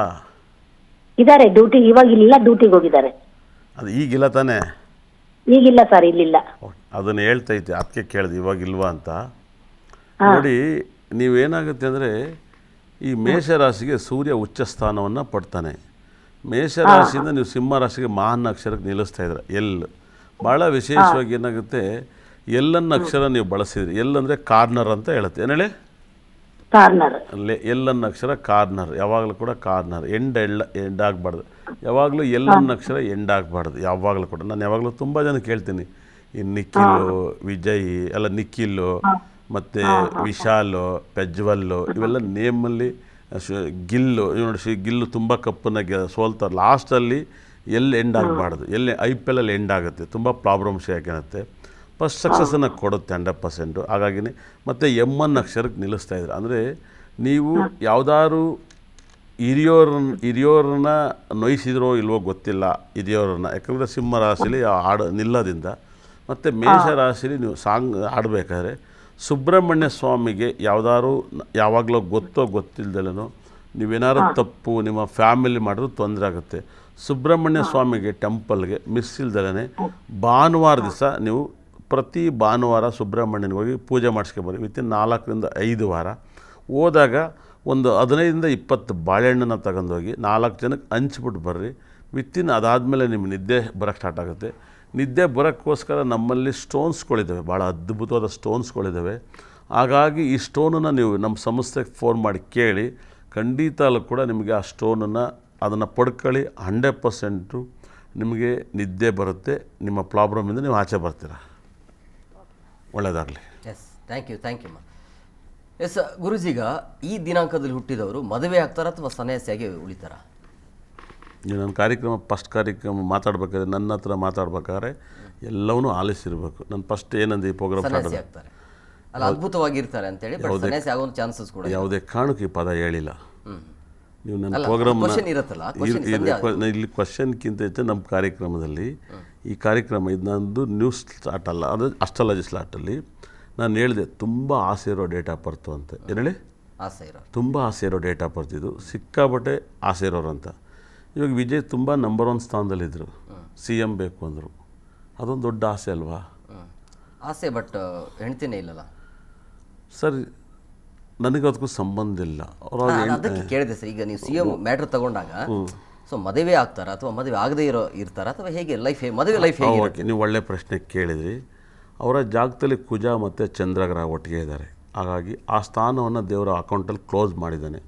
ಇದ್ದಾರೆ ಡ್ಯೂಟಿ, ಇವಾಗ ಇಲ್ಲ, ಡ್ಯೂಟಿಗೆ ಹೋಗಿದ್ದಾರೆ. ಅದು ಈಗಿಲ್ಲ ತಾನೇ? ಈಗಿಲ್ಲ ಸರ್, ಇಲ್ಲಿಲ್ಲ. ಅದನ್ನು ಹೇಳ್ತೈತೆ, ಅದಕ್ಕೆ ಕೇಳಿದೆ ಇವಾಗ ಇಲ್ವಾ ಅಂತ. ನೋಡಿ, ನೀವೇನಾಗುತ್ತೆ ಅಂದರೆ ಈ ಮೇಷರಾಶಿಗೆ ಸೂರ್ಯ ಉಚ್ಚ ಸ್ಥಾನವನ್ನು ಪಡ್ತಾನೆ. ಮೇಷರಾಶಿಯಿಂದ ನೀವು ಸಿಂಹ ರಾಶಿಗೆ ಮಹಾನ್ ಅಕ್ಷರಕ್ಕೆ ನಿಲ್ಲಿಸ್ತಾ ಇದ್ರೆ ಎಲ್. ಭಾಳ ವಿಶೇಷವಾಗಿ ಏನಾಗುತ್ತೆ, ಎಲ್ಲನ್ನ ಅಕ್ಷರ ನೀವು ಬಳಸಿದ್ರಿ. ಎಲ್ಲಂದರೆ ಕಾರ್ನರ್ ಅಂತ ಹೇಳುತ್ತೆ. ಏನು ಹೇಳಿ? ಕಾರ್ನರ್. ಅಲ್ಲೇ ಎಲ್ಲನ್ನ ಅಕ್ಷರ ಕಾರ್ನರ್, ಯಾವಾಗಲೂ ಕೂಡ ಕಾರ್ನರ್. ಎಂಡ್ ಆಗಬಾರ್ದು ಯಾವಾಗಲೂ. ಎಲ್ಲನ್ನ ಅಕ್ಷರ ಎಂಡ್ ಆಗಬಾರ್ದು ಯಾವಾಗಲೂ ಕೂಡ. ನಾನು ಯಾವಾಗಲೂ ತುಂಬ ಜನ ಕೇಳ್ತೀನಿ, ಈ ನಿಖಿಲು, ವಿಜಯ್ ಎಲ್ಲ, ನಿಖಿಲು ಮತ್ತು ವಿಶಾಲು, ಪೆಜ್ವಲ್ಲು, ಇವೆಲ್ಲ ನೇಮಲ್ಲಿ ಗಿಲ್ಲು. ನೋಡಿ, ಗಿಲ್ಲು ತುಂಬ ಕಪ್ಪನ್ನ ಸೋಲ್ತಾರೆ. ಲಾಸ್ಟಲ್ಲಿ ಎಲ್ಲಿ ಎಂಡ್ ಆಗಬಾರ್ದು, ಎಲ್ಲಿ IPL ಎಂಡ್ ಆಗುತ್ತೆ. ತುಂಬ ಪ್ರಾಬ್ಲಮ್ಸ್ ಯಾಕೆನತ್ತೆ, ಫಸ್ಟ್ ಸಕ್ಸಸ್ಸನ್ನು ಕೊಡುತ್ತೆ 100%. ಹಾಗಾಗಿನೇ ಮತ್ತು ಎಮ್ಮನ್ ಅಕ್ಷರಕ್ಕೆ ನಿಲ್ಲಿಸ್ತಾಯಿದ್ರು. ಅಂದರೆ ನೀವು ಯಾವುದಾದ್ರು ಹಿರಿಯೋರನ್ನ ನೋಯಿಸಿದ್ರೋ ಇಲ್ವೋ ಗೊತ್ತಿಲ್ಲ, ಹಿರಿಯೋರನ್ನ. ಯಾಕಂದರೆ ಸಿಂಹ ರಾಶಿಲಿ ನಿಲ್ಲೋದ್ರಿಂದ. ಮತ್ತು ಮೇಷರಾಶಿಲಿ ನೀವು ಸಾಂಗ್ ಆಡಬೇಕಾದ್ರೆ ಸುಬ್ರಹ್ಮಣ್ಯ ಸ್ವಾಮಿಗೆ ಯಾವಾಗಲೂ ಗೊತ್ತೋ ಗೊತ್ತಿಲ್ಲದಲ್ಲೋ ನೀವೇನಾದ್ರು ತಪ್ಪು ನಿಮ್ಮ ಫ್ಯಾಮಿಲಿ ಮಾಡಿದ್ರು ತೊಂದರೆ ಆಗುತ್ತೆ. ಸುಬ್ರಹ್ಮಣ್ಯ ಸ್ವಾಮಿಗೆ ಟೆಂಪಲ್ಗೆ ಮಿಸ್ ಇಲ್ದಲೇ ಭಾನುವಾರ ದಿವಸ ನೀವು ಪ್ರತಿ ಭಾನುವಾರ ಸುಬ್ರಹ್ಮಣ್ಯನಿಗೆ ಹೋಗಿ ಪೂಜೆ ಮಾಡಿಸ್ಕೊಬರ್ರಿ. ವಿತಿನ್ 4 ರಿಂದ 5 ವಾರ ಹೋದಾಗ ಒಂದು 15 ರಿಂದ 20 ಬಾಳೆಹಣ್ಣನ್ನು ತಗೊಂಡೋಗಿ 4 ಜನಕ್ಕೆ ಹಂಚ್ಬಿಟ್ಟು ಬರ್ರಿ. ಅದಾದಮೇಲೆ ನಿಮ್ಗೆ ನಿದ್ದೆ ಬರೋಕ್ಕೆ ಸ್ಟಾರ್ಟ್ ಆಗುತ್ತೆ. ನಿದ್ದೆ ಬರೋಕ್ಕೋಸ್ಕರ ನಮ್ಮಲ್ಲಿ ಸ್ಟೋನ್ಸ್ಗಳಿದ್ದಾವೆ, ಭಾಳ ಅದ್ಭುತವಾದ ಸ್ಟೋನ್ಸ್ಗಳಿದ್ದಾವೆ. ಹಾಗಾಗಿ ಈ ಸ್ಟೋನನ್ನು ನೀವು ನಮ್ಮ ಸಂಸ್ಥೆಗೆ ಫೋನ್ ಮಾಡಿ ಕೇಳಿ, ಖಂಡಿತಲ್ಲೂ ಕೂಡ ನಿಮಗೆ ಆ ಸ್ಟೋನನ್ನು ಅದನ್ನು ಪಡ್ಕೊಳ್ಳಿ. 100% ನಿಮಗೆ ನಿದ್ದೆ ಬರುತ್ತೆ. ನಿಮ್ಮ ಪ್ರಾಬ್ಲಮಿಂದ ನೀವು ಆಚೆ ಬರ್ತೀರ. ಒಳ್ಳೆಯದಾಗಲಿ. Yes, thank you. ಎಸ್ ಗುರುಜೀಗ, ಈ ದಿನಾಂಕದಲ್ಲಿ ಹುಟ್ಟಿದವರು ಮದುವೆ ಆಗ್ತಾರಾ ಅಥವಾ ಸನ್ಯಾಸಿಯಾಗಿ ಉಳಿತಾರಾ? ನನ್ನ ಕಾರ್ಯಕ್ರಮ ಫಸ್ಟ್ ಕಾರ್ಯಕ್ರಮ ಮಾತಾಡ್ಬೇಕಾದ್ರೆ, ನನ್ನ ಹತ್ರ ಮಾತಾಡ್ಬೇಕಾದ್ರೆ ಎಲ್ಲವನ್ನೂ ಆಲಿಸಿರ್ಬೇಕು. ನಾನು ಫಸ್ಟ್ ಏನಂದ್ರೆ ಈ ಪ್ರೋಗ್ರಾಮ್ ಸನ್ಯಾಸಿ ಆಗ್ತಾರೆ ಅಲ್ಲ, ಅದ್ಭುತವಾಗಿರ್ತಾರೆ ಅಂತೇಳಿ, ಬಟ್ ಸನ್ಯಾಸಿ ಆಗೋ ಚಾನ್ಸಸ್ ಕೂಡ ಯಾವುದೇ ಕಾರಣಕ್ಕೆ ಈ ಪದ ಹೇಳಿಲ್ಲ. ನೀವು ನನ್ನ ಪ್ರೋಗ್ರಾಮ್ ಇಲ್ಲಿ ಕ್ವಶನ್ಗಿಂತ ಹೆಚ್ಚು ನಮ್ಮ ಕಾರ್ಯಕ್ರಮದಲ್ಲಿ, ಈ ಕಾರ್ಯಕ್ರಮ ಇದು ನಂದು ನ್ಯೂಸ್ ಸ್ಲಾಟ್ ಅಲ್ಲ, ಅದು ಅಸ್ಟ್ರಾಲಜಿ ಸ್ಲಾಟಲ್ಲಿ ನಾನು ಹೇಳಿದೆ ತುಂಬ ಆಸೆ ಇರೋ ಡೇಟ್ ಆಫ್ ಬರ್ತು ಅಂತ. ಏನು ಹೇಳಿ? ಆಸೆ ಇರೋ, ತುಂಬ ಆಸೆ ಇರೋ ಡೇಟ್ ಆಫ್ ಬರ್ತ್ ಇದು. ಸಿಕ್ಕಾಬಟ್ಟೆ ಆಸೆ ಇರೋರು ಅಂತ. ಇವಾಗ ವಿಜಯ್ ತುಂಬ ನಂಬರ್ 1 ಸ್ಥಾನದಲ್ಲಿದ್ದರು, CM ಬೇಕು ಅಂದರು. ಅದೊಂದು ದೊಡ್ಡ ಆಸೆ ಅಲ್ವಾ? ಆಸೆ, ಬಟ್ ಹೆಣ್ತಿನೇ ಇಲ್ಲಲ್ಲ ಸರ್. ನನಗೆ ಅದಕ್ಕೂ ಸಂಬಂಧ ಇಲ್ಲ. ಅದಕ್ಕೆ ಕೇಳಿದೆ ಸರ್. ಈಗ ನೀವು CM ಮ್ಯಾಟ್ರ್ ತಗೊಂಡಾಗ ಸೊ ಮದುವೆ ಆಗ್ತಾರಾ ಅಥವಾ ಮದುವೆ ಆಗದೇ ಇರ್ತಾರಾ ಅಥವಾ ಹೇಗೆ ಲೈಫ್, ಮದುವೆ ಲೈಫ್ ಹೇಗೆ? ಓಕೆ, ನೀವು ಒಳ್ಳೆ ಪ್ರಶ್ನೆ ಕೇಳಿದ್ರಿ. ಅವರ ಜಾಗದಲ್ಲಿ ಕುಜ ಮತ್ತು ಚಂದ್ರಗ್ರಹ ಒಟ್ಟಿಗೆ ಇದ್ದಾರೆ. ಹಾಗಾಗಿ ಆ ಸ್ಥಾನವನ್ನು ದೇವರ ಅಕೌಂಟಲ್ಲಿ ಕ್ಲೋಸ್ ಮಾಡಿದ್ದಾನೆ.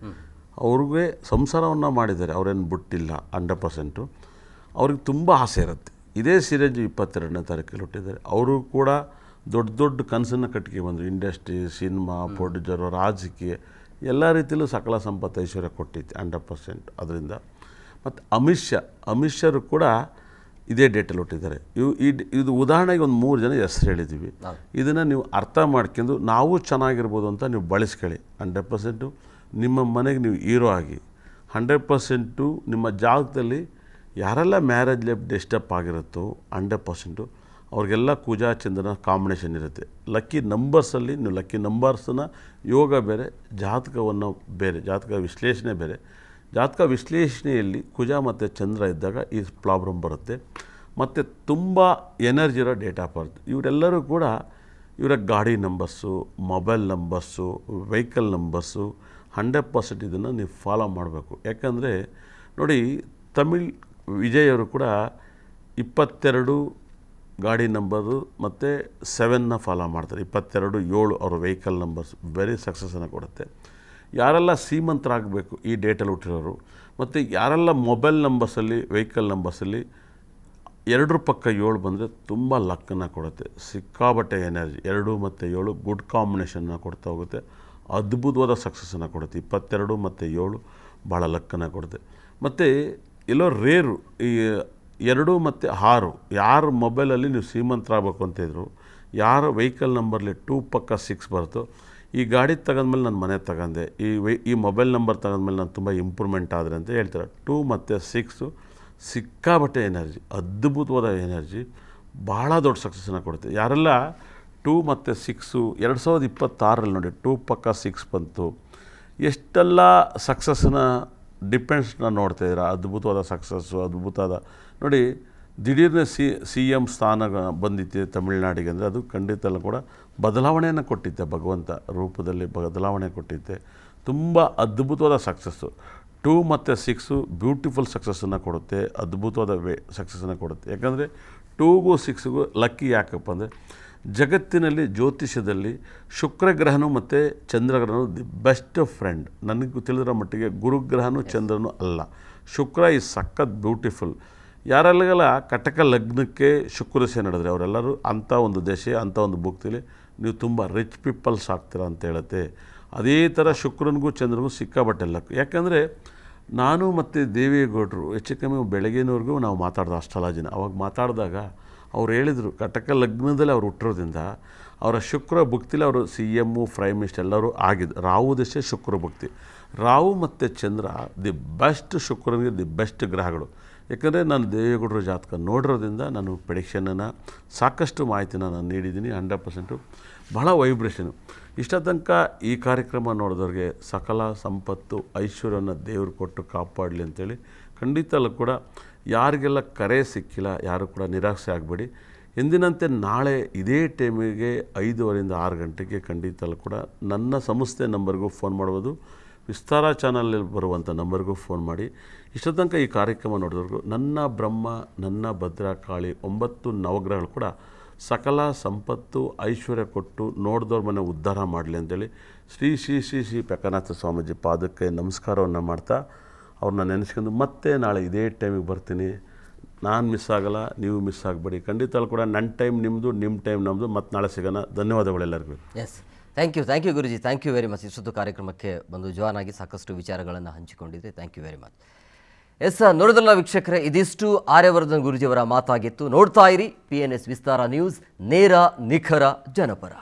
ಅವ್ರಿಗೆ ಸಂಸಾರವನ್ನು ಮಾಡಿದ್ದಾರೆ, ಅವರೇನು ಬಿಟ್ಟಿಲ್ಲ 100%. ಅವ್ರಿಗೆ ತುಂಬ ಆಸೆ ಇರುತ್ತೆ. ಇದೇ ಸಿರಂಜಿ 22ನೇ ತಾರೀಕಲ್ಲಿ ಹುಟ್ಟಿದ್ದಾರೆ. ಅವರು ಕೂಡ ದೊಡ್ಡ ಕನಸನ್ನು ಕಟ್ಟಿಗೆ ಬಂದರು. ಇಂಡಸ್ಟ್ರಿ, ಸಿನಿಮಾ, ಪ್ರೊಡ್ಯೂಸರು, ರಾಜಕೀಯ ಎಲ್ಲ ರೀತಿಯಲ್ಲೂ ಸಕಲ ಸಂಪತ್ತು ಐಶ್ವರ್ಯ ಕೊಟ್ಟಿತ್ತು 100%. ಅದರಿಂದ ಮತ್ತು ಅಮಿತ್ ಶಾರು ಕೂಡ ಇದೇ ಡೇಟಲ್ಲಿ ಹುಟ್ಟಿದ್ದಾರೆ. ಇದು ಉದಾಹರಣೆಗೆ ಒಂದು 3 ಜನ ಹೆಸರು ಹೇಳಿದ್ದೀವಿ. ಇದನ್ನು ನೀವು ಅರ್ಥ ಮಾಡ್ಕೊಂಡು ನಾವು ಚೆನ್ನಾಗಿರ್ಬೋದು ಅಂತ ನೀವು ಬಳಸ್ಕೊಳ್ಳಿ. 100% ನಿಮ್ಮ ಮನೆಗೆ ನೀವು ಹೀರೋ ಆಗಿ 100% ನಿಮ್ಮ ಜಾಗದಲ್ಲಿ ಯಾರೆಲ್ಲ ಮ್ಯಾರೇಜ್ ಲೈಫ್ ಡಿಸ್ಟರ್ಬ್ ಆಗಿರುತ್ತೋ 100% ಅವ್ರಿಗೆಲ್ಲ ಕುಜ ಚಂದ್ರನ ಕಾಂಬಿನೇಷನ್ ಇರುತ್ತೆ. ಲಕ್ಕಿ ನಂಬರ್ಸಲ್ಲಿ ನೀವು ಲಕ್ಕಿ ನಂಬರ್ಸನ್ನ ಯೋಗ ಬೇರೆ, ಜಾತಕವನ್ನು ಬೇರೆ, ಜಾತಕ ವಿಶ್ಲೇಷಣೆ ಬೇರೆ. ಜಾತಕ ವಿಶ್ಲೇಷಣೆಯಲ್ಲಿ ಕುಜ ಮತ್ತು ಚಂದ್ರ ಇದ್ದಾಗ ಈ ಪ್ರಾಬ್ಲಮ್ ಬರುತ್ತೆ. ಮತ್ತು ತುಂಬ ಎನರ್ಜಿ ಇರೋ ಡೇಟ್ ಆಫ್ ಬರ್ತ್. ಇವರೆಲ್ಲರೂ ಕೂಡ ಇವರ ಗಾಡಿ numbers, mobile numbers, vehicle numbers 100% ಇದನ್ನು ನೀವು ಫಾಲೋ ಮಾಡಬೇಕು. ಯಾಕಂದರೆ ನೋಡಿ, ತಮಿಳ್ ವಿಜಯ್ ಅವರು ಕೂಡ 22 ಗಾಡಿ ನಂಬರು ಮತ್ತು 7ನ ಫಾಲೋ ಮಾಡ್ತಾರೆ. 22-7 ಅವರ ವೆಹಿಕಲ್ ನಂಬರ್ಸ್ ವೆರಿ ಸಕ್ಸಸ್ಸನ್ನು ಕೊಡುತ್ತೆ. ಯಾರೆಲ್ಲ ಶ್ರೀಮಂತರಾಗಬೇಕು ಈ ಡೇಟಲ್ಲಿ ಹುಟ್ಟಿರೋರು, ಮತ್ತು ಯಾರೆಲ್ಲ ಮೊಬೈಲ್ ನಂಬರ್ಸಲ್ಲಿ, ವೆಹಿಕಲ್ ನಂಬರ್ಸಲ್ಲಿ 2 ಪಕ್ಕ 7 ಬಂದರೆ ತುಂಬ ಲಕ್ಕನ್ನು ಕೊಡುತ್ತೆ. ಸಿಕ್ಕಾಬಟ್ಟೆ ಎನರ್ಜಿ. 2 ಮತ್ತು 7 ಗುಡ್ ಕಾಂಬಿನೇಷನ್ನ ಕೊಡ್ತಾ ಹೋಗುತ್ತೆ. ಅದ್ಭುತವಾದ ಸಕ್ಸಸ್ಸನ್ನು ಕೊಡುತ್ತೆ. 22 ಮತ್ತು 7 ಭಾಳ ಲಕ್ಕನ್ನು ಕೊಡುತ್ತೆ. ಮತ್ತು ಎಲ್ಲೋ ರೇರು ಈ 2 ಮತ್ತು 6 ಯಾರು ಮೊಬೈಲಲ್ಲಿ ನೀವು ಶ್ರೀಮಂತರಾಗಬೇಕು ಅಂತಿದ್ರು, ಯಾರು ವೆಹಿಕಲ್ ನಂಬರ್ಲಿ 2 ಪಕ್ಕ 6 ಬರುತ್ತೋ, ಈ ಗಾಡಿ ತಗೊಂಡ್ಮೇಲೆ ನಾನು ಮನೆ ತಗೊಂಡೆ, ಈ ಮೊಬೈಲ್ ನಂಬರ್ ತಗೊಂಡ್ಮೇಲೆ ನಾನು ತುಂಬ ಇಂಪ್ರೂವ್ಮೆಂಟ್ ಆದರೆ ಅಂತ ಹೇಳ್ತಾರೆ. 2 ಮತ್ತು 6 ಸಿಕ್ಕಾಬಟ್ಟೆ ಎನರ್ಜಿ, ಅದ್ಭುತವಾದ ಎನರ್ಜಿ, ಭಾಳ ದೊಡ್ಡ ಸಕ್ಸಸ್ಸನ್ನು ಕೊಡುತ್ತೆ. ಯಾರೆಲ್ಲ 2 ಮತ್ತು 6 2026ರಲ್ಲಿ ನೋಡಿ 2 ಪಕ್ಕ 6 ಬಂತು, ಎಷ್ಟೆಲ್ಲ ಸಕ್ಸಸ್ಸನ್ನ ಡಿಪೆಂಡ್ಸ್ನ ನೋಡ್ತಾ ಇದ್ದೀರಾ. ಅದ್ಭುತವಾದ ಸಕ್ಸಸ್ಸು, ಅದ್ಭುತವಾದ ನೋಡಿ. ದಿಢೀರ್ನೆ CM ಸ್ಥಾನ ಬಂದಿತ್ತೆ ತಮಿಳ್ನಾಡಿಗೆ ಅಂದರೆ ಅದು ಖಂಡಿತ ಕೂಡ ಬದಲಾವಣೆಯನ್ನು ಕೊಟ್ಟಿದ್ದೆ, ಭಗವಂತ ರೂಪದಲ್ಲಿ ಬದಲಾವಣೆ ಕೊಟ್ಟಿದ್ದೆ. ತುಂಬ ಅದ್ಭುತವಾದ ಸಕ್ಸಸ್ಸು. 2 ಮತ್ತು 6 ಬ್ಯೂಟಿಫುಲ್ ಸಕ್ಸಸ್ಸನ್ನು ಕೊಡುತ್ತೆ, ಅದ್ಭುತವಾದ ಸಕ್ಸಸ್ಸನ್ನು ಕೊಡುತ್ತೆ. ಯಾಕಂದರೆ 2ಗೂ 6ಗೂ ಲಕ್ಕಿ ಯಾಕಪ್ಪ ಅಂದರೆ, ಜಗತ್ತಿನಲ್ಲಿ ಜ್ಯೋತಿಷ್ಯದಲ್ಲಿ ಶುಕ್ರಗ್ರಹನೂ ಮತ್ತು ಚಂದ್ರಗ್ರಹನೂ ದಿ ಬೆಸ್ಟ್ ಫ್ರೆಂಡ್. ನನಗೂ ತಿಳಿದಿರೋ ಮಟ್ಟಿಗೆ ಗುರುಗ್ರಹನೂ ಚಂದ್ರನೂ ಅಲ್ಲ, ಶುಕ್ರ ಈಸ್ ಸಖತ್ ಬ್ಯೂಟಿಫುಲ್. ಯಾರೆಲ್ಲ ಕಟಕ ಲಗ್ನಕ್ಕೆ ಶುಕ್ರದಶೆ ನಡೆದ್ರೆ ಅವರೆಲ್ಲರೂ ಅಂಥ ಒಂದು ದಶೆ, ಅಂಥ ಒಂದು ಭುಕ್ತಿಲಿ ನೀವು ತುಂಬ ರಿಚ್ ಪೀಪಲ್ಸ್ ಆಗ್ತೀರ ಅಂತ ಹೇಳುತ್ತೆ. ಅದೇ ಥರ ಶುಕ್ರನಿಗೂ ಚಂದ್ರನಿಗೂ ಸಿಕ್ಕಾಬಟ್ಟೆ ಲಕ್. ಯಾಕಂದರೆ ನಾನು ಮತ್ತು ದೇವೇಗೌಡರು ಹೆಚ್ಚು ಕಮ್ಮಿ ಬೆಳಗ್ಗಿನವರೆಗೂ ನಾವು ಮಾತಾಡ್ದೆ ಅಸ್ಟ್ರಾಲಜಿನ. ಅವಾಗ ಮಾತಾಡಿದಾಗ ಅವ್ರು ಹೇಳಿದರು, ಕಟಕ ಲಗ್ನದಲ್ಲಿ ಅವ್ರು ಹುಟ್ಟಿರೋದ್ರಿಂದ ಅವರ ಶುಕ್ರ ಭುಕ್ತಿಲಿ ಅವರು CM, ಪ್ರೈಮ್ ಮಿನಿಸ್ಟರ್ ಎಲ್ಲರೂ ಆಗಿದ್ದು. ರಾಹು ದಶೆ ಶುಕ್ರ ಭುಕ್ತಿ. ರಾಹು ಮತ್ತು ಚಂದ್ರ ದಿ ಬೆಸ್ಟ್, ಶುಕ್ರನಿಗೆ ದಿ ಬೆಸ್ಟ್ ಗ್ರಹಗಳು. ಯಾಕಂದರೆ ನಾನು ದೇವೇಗೌಡರ ಜಾತಕ ನೋಡಿರೋದ್ರಿಂದ ನಾನು ಪ್ರೆಡಿಕ್ಷನನ್ನು ಸಾಕಷ್ಟು ಮಾಹಿತಿನ ನಾನು ನೀಡಿದ್ದೀನಿ. 100% ಬಹಳ ವೈಬ್ರೇಷನು. ಇಷ್ಟ ತನಕ ಈ ಕಾರ್ಯಕ್ರಮ ನೋಡಿದವ್ರಿಗೆ ಸಕಲ ಸಂಪತ್ತು ಐಶ್ವರ್ಯವನ್ನು ದೇವರು ಕೊಟ್ಟು ಕಾಪಾಡಲಿ ಅಂತೇಳಿ ಖಂಡಿತಲ್ಲೂ ಕೂಡ ಯಾರಿಗೆಲ್ಲ ಕರೆ ಸಿಕ್ಕಿಲ್ಲ ಯಾರು ಕೂಡ ನಿರಾಸೆ ಆಗಬೇಡಿ. ಎಂದಿನಂತೆ ನಾಳೆ ಇದೇ ಟೈಮಿಗೆ 5:30ರಿಂದ 6 ಗಂಟೆಗೆ ಖಂಡಿತಲ್ಲೂ ಕೂಡ ನನ್ನ ಸಂಸ್ಥೆ ನಂಬರ್ಗೂ ಫೋನ್ ಮಾಡ್ಬೋದು, ವಿಸ್ತಾರ ಚಾನಲಲ್ಲಿ ಬರುವಂಥ ನಂಬರ್ಗೂ ಫೋನ್ ಮಾಡಿ. ಇಷ್ಟ ತನಕ ಈ ಕಾರ್ಯಕ್ರಮ ನೋಡಿದವ್ರಿಗೂ ನನ್ನ ಬ್ರಹ್ಮ, ನನ್ನ ಭದ್ರಕಾಳಿ 9 ನವಗ್ರಹಗಳು ಕೂಡ ಸಕಲ ಸಂಪತ್ತು ಐಶ್ವರ್ಯ ಕೊಟ್ಟು ನೋಡಿದವ್ರ ಮನೆ ಉದ್ಧಾರ ಮಾಡಲಿ ಅಂತೇಳಿ ಶ್ರೀ ಶ್ರೀ ಶ್ರೀ ಶ್ರೀ ಪಕ್ಕನಾಥ ಸ್ವಾಮೀಜಿ ಪಾದಕ್ಕೆ ನಮಸ್ಕಾರವನ್ನು ಮಾಡ್ತಾ ಅವ್ರನ್ನ ನೆನೆಸ್ಕೊಂಡು ಮತ್ತೆ ನಾಳೆ ಇದೇ ಟೈಮಿಗೆ ಬರ್ತೀನಿ. ನಾನು ಮಿಸ್ ಆಗಲ್ಲ, ನೀವು ಮಿಸ್ ಆಗಬೇಡಿ. ಖಂಡಿತ ಕೂಡ ನನ್ನ ಟೈಮ್ ನಿಮ್ಮದು, ನಿಮ್ಮ ಟೈಮ್ ನಮ್ಮದು. ಮತ್ತು ನಾಳೆ ಸಿಗೋಣ. ಧನ್ಯವಾದಗಳೆಲ್ಲರಿಗೂ. Yes, thank you Guruji, thank you very much. ಇಷ್ಟೊತ್ತು ಕಾರ್ಯಕ್ರಮಕ್ಕೆ ಬಂದು ಜಾಯ್ನ್ ಆಗಿ ಸಾಕಷ್ಟು ವಿಚಾರಗಳನ್ನು ಹಂಚಿಕೊಂಡಿದ್ದೆ. Thank you very much. Yes, ನೋಡಿದ್ರಲ್ಲ ವೀಕ್ಷಕರೇ, ಇದಿಷ್ಟು ಆರ್ಯವರ್ಧನ್ ಗುರುಜಿಯವರ ಮಾತಾಗಿತ್ತು. ನೋಡ್ತಾ ಇರಿ PNS ವಿಸ್ತಾರ ನ್ಯೂಸ್, ನೇರ ನಿಖರ ಜನಪರ.